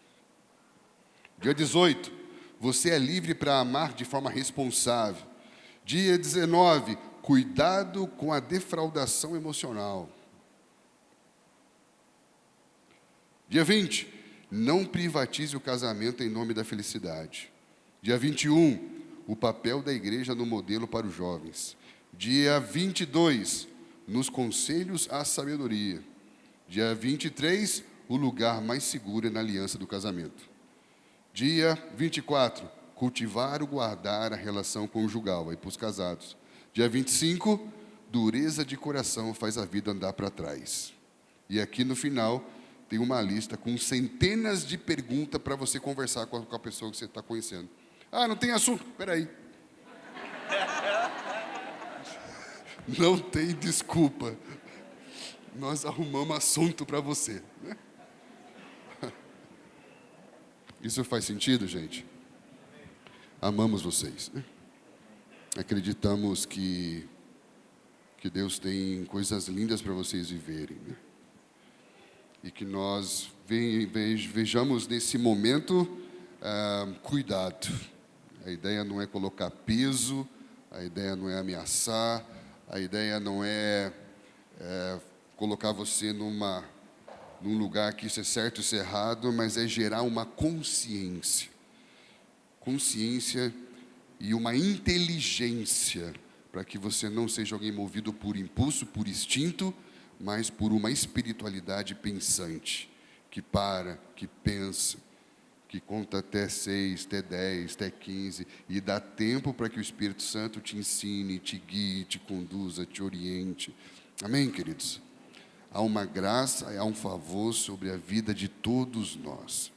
Dia 18. Você é livre para amar de forma responsável. Dia 19. Cuidado com a defraudação emocional. Dia 20. Não privatize o casamento em nome da felicidade. Dia 21. O papel da igreja no modelo para os jovens. Dia 22. Nos conselhos à sabedoria. Dia 23. O lugar mais seguro é na aliança do casamento. Dia 24. Cultivar ou guardar a relação conjugal, aí para os casados. Dia 25, dureza de coração faz a vida andar para trás. E aqui no final tem uma lista com centenas de perguntas para você conversar com a pessoa que você está conhecendo. Ah, não tem assunto? Espera aí. Não tem desculpa. Nós arrumamos assunto para você. Né? Isso faz sentido, gente? Amamos vocês. Né? Acreditamos que Deus tem coisas lindas para vocês viverem, né? E que nós vejamos nesse momento cuidado. A ideia não é colocar peso, a ideia não é ameaçar, a ideia não é colocar você num lugar que isso é certo e isso é errado, mas é gerar uma consciência e uma inteligência para que você não seja alguém movido por impulso, por instinto, mas por uma espiritualidade pensante, que para, que pensa, que conta até 6, até 10, até 15, e dá tempo para que o Espírito Santo te ensine, te guie, te conduza, te oriente. Amém, queridos? Há uma graça, há um favor sobre a vida de todos nós.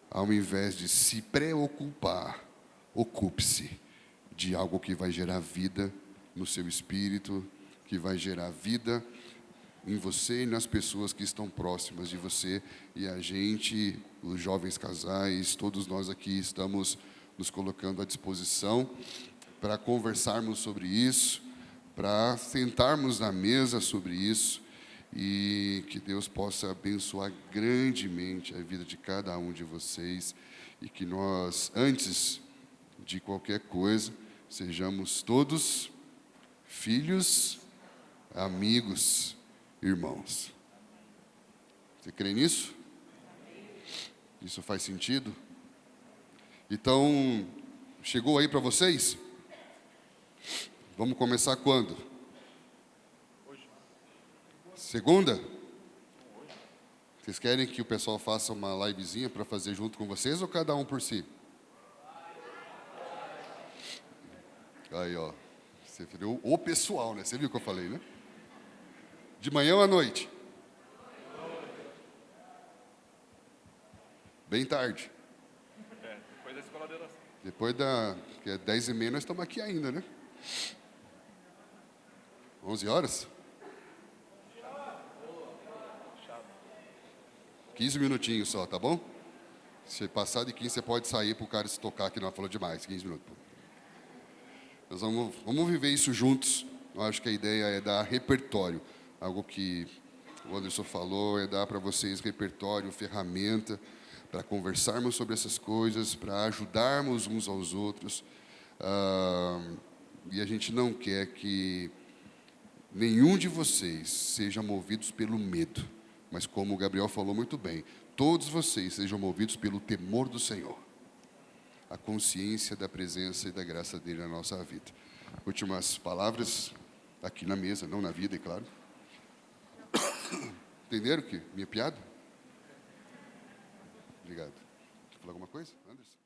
Ao invés de se preocupar, ocupe-se de algo que vai gerar vida no seu espírito, que vai gerar vida em você e nas pessoas que estão próximas de você. E a gente, os jovens casais, todos nós aqui estamos nos colocando à disposição para conversarmos sobre isso, para sentarmos na mesa sobre isso e que Deus possa abençoar grandemente a vida de cada um de vocês e que nós, antes de qualquer coisa, sejamos todos filhos, amigos, irmãos. Você crê nisso? Isso faz sentido? Então, chegou aí para vocês? Vamos começar quando? Segunda? Vocês querem que o pessoal faça uma livezinha para fazer junto com vocês ou cada um por si? Aí, ó. Você virou o pessoal, né? Você viu o que eu falei, né? De manhã ou à noite? Bem tarde. Depois da escola de oração. Depois que é 10h30, nós estamos aqui ainda, né? 11 horas? 15 minutinhos só, tá bom? Se passar de 15, você pode sair para o cara se tocar, que nós falou demais. 15 minutos. Nós vamos viver isso juntos. Eu acho que a ideia é dar repertório. Algo que o Anderson falou é dar para vocês repertório, ferramenta, para conversarmos sobre essas coisas, para ajudarmos uns aos outros. E a gente não quer que nenhum de vocês seja movidos pelo medo, mas como o Gabriel falou muito bem, todos vocês sejam movidos pelo temor do Senhor, a consciência da presença e da graça dele na nossa vida. Últimas palavras aqui na mesa, não na vida, é claro. Entenderam que minha piada? Obrigado. Quer falar alguma coisa, Anderson?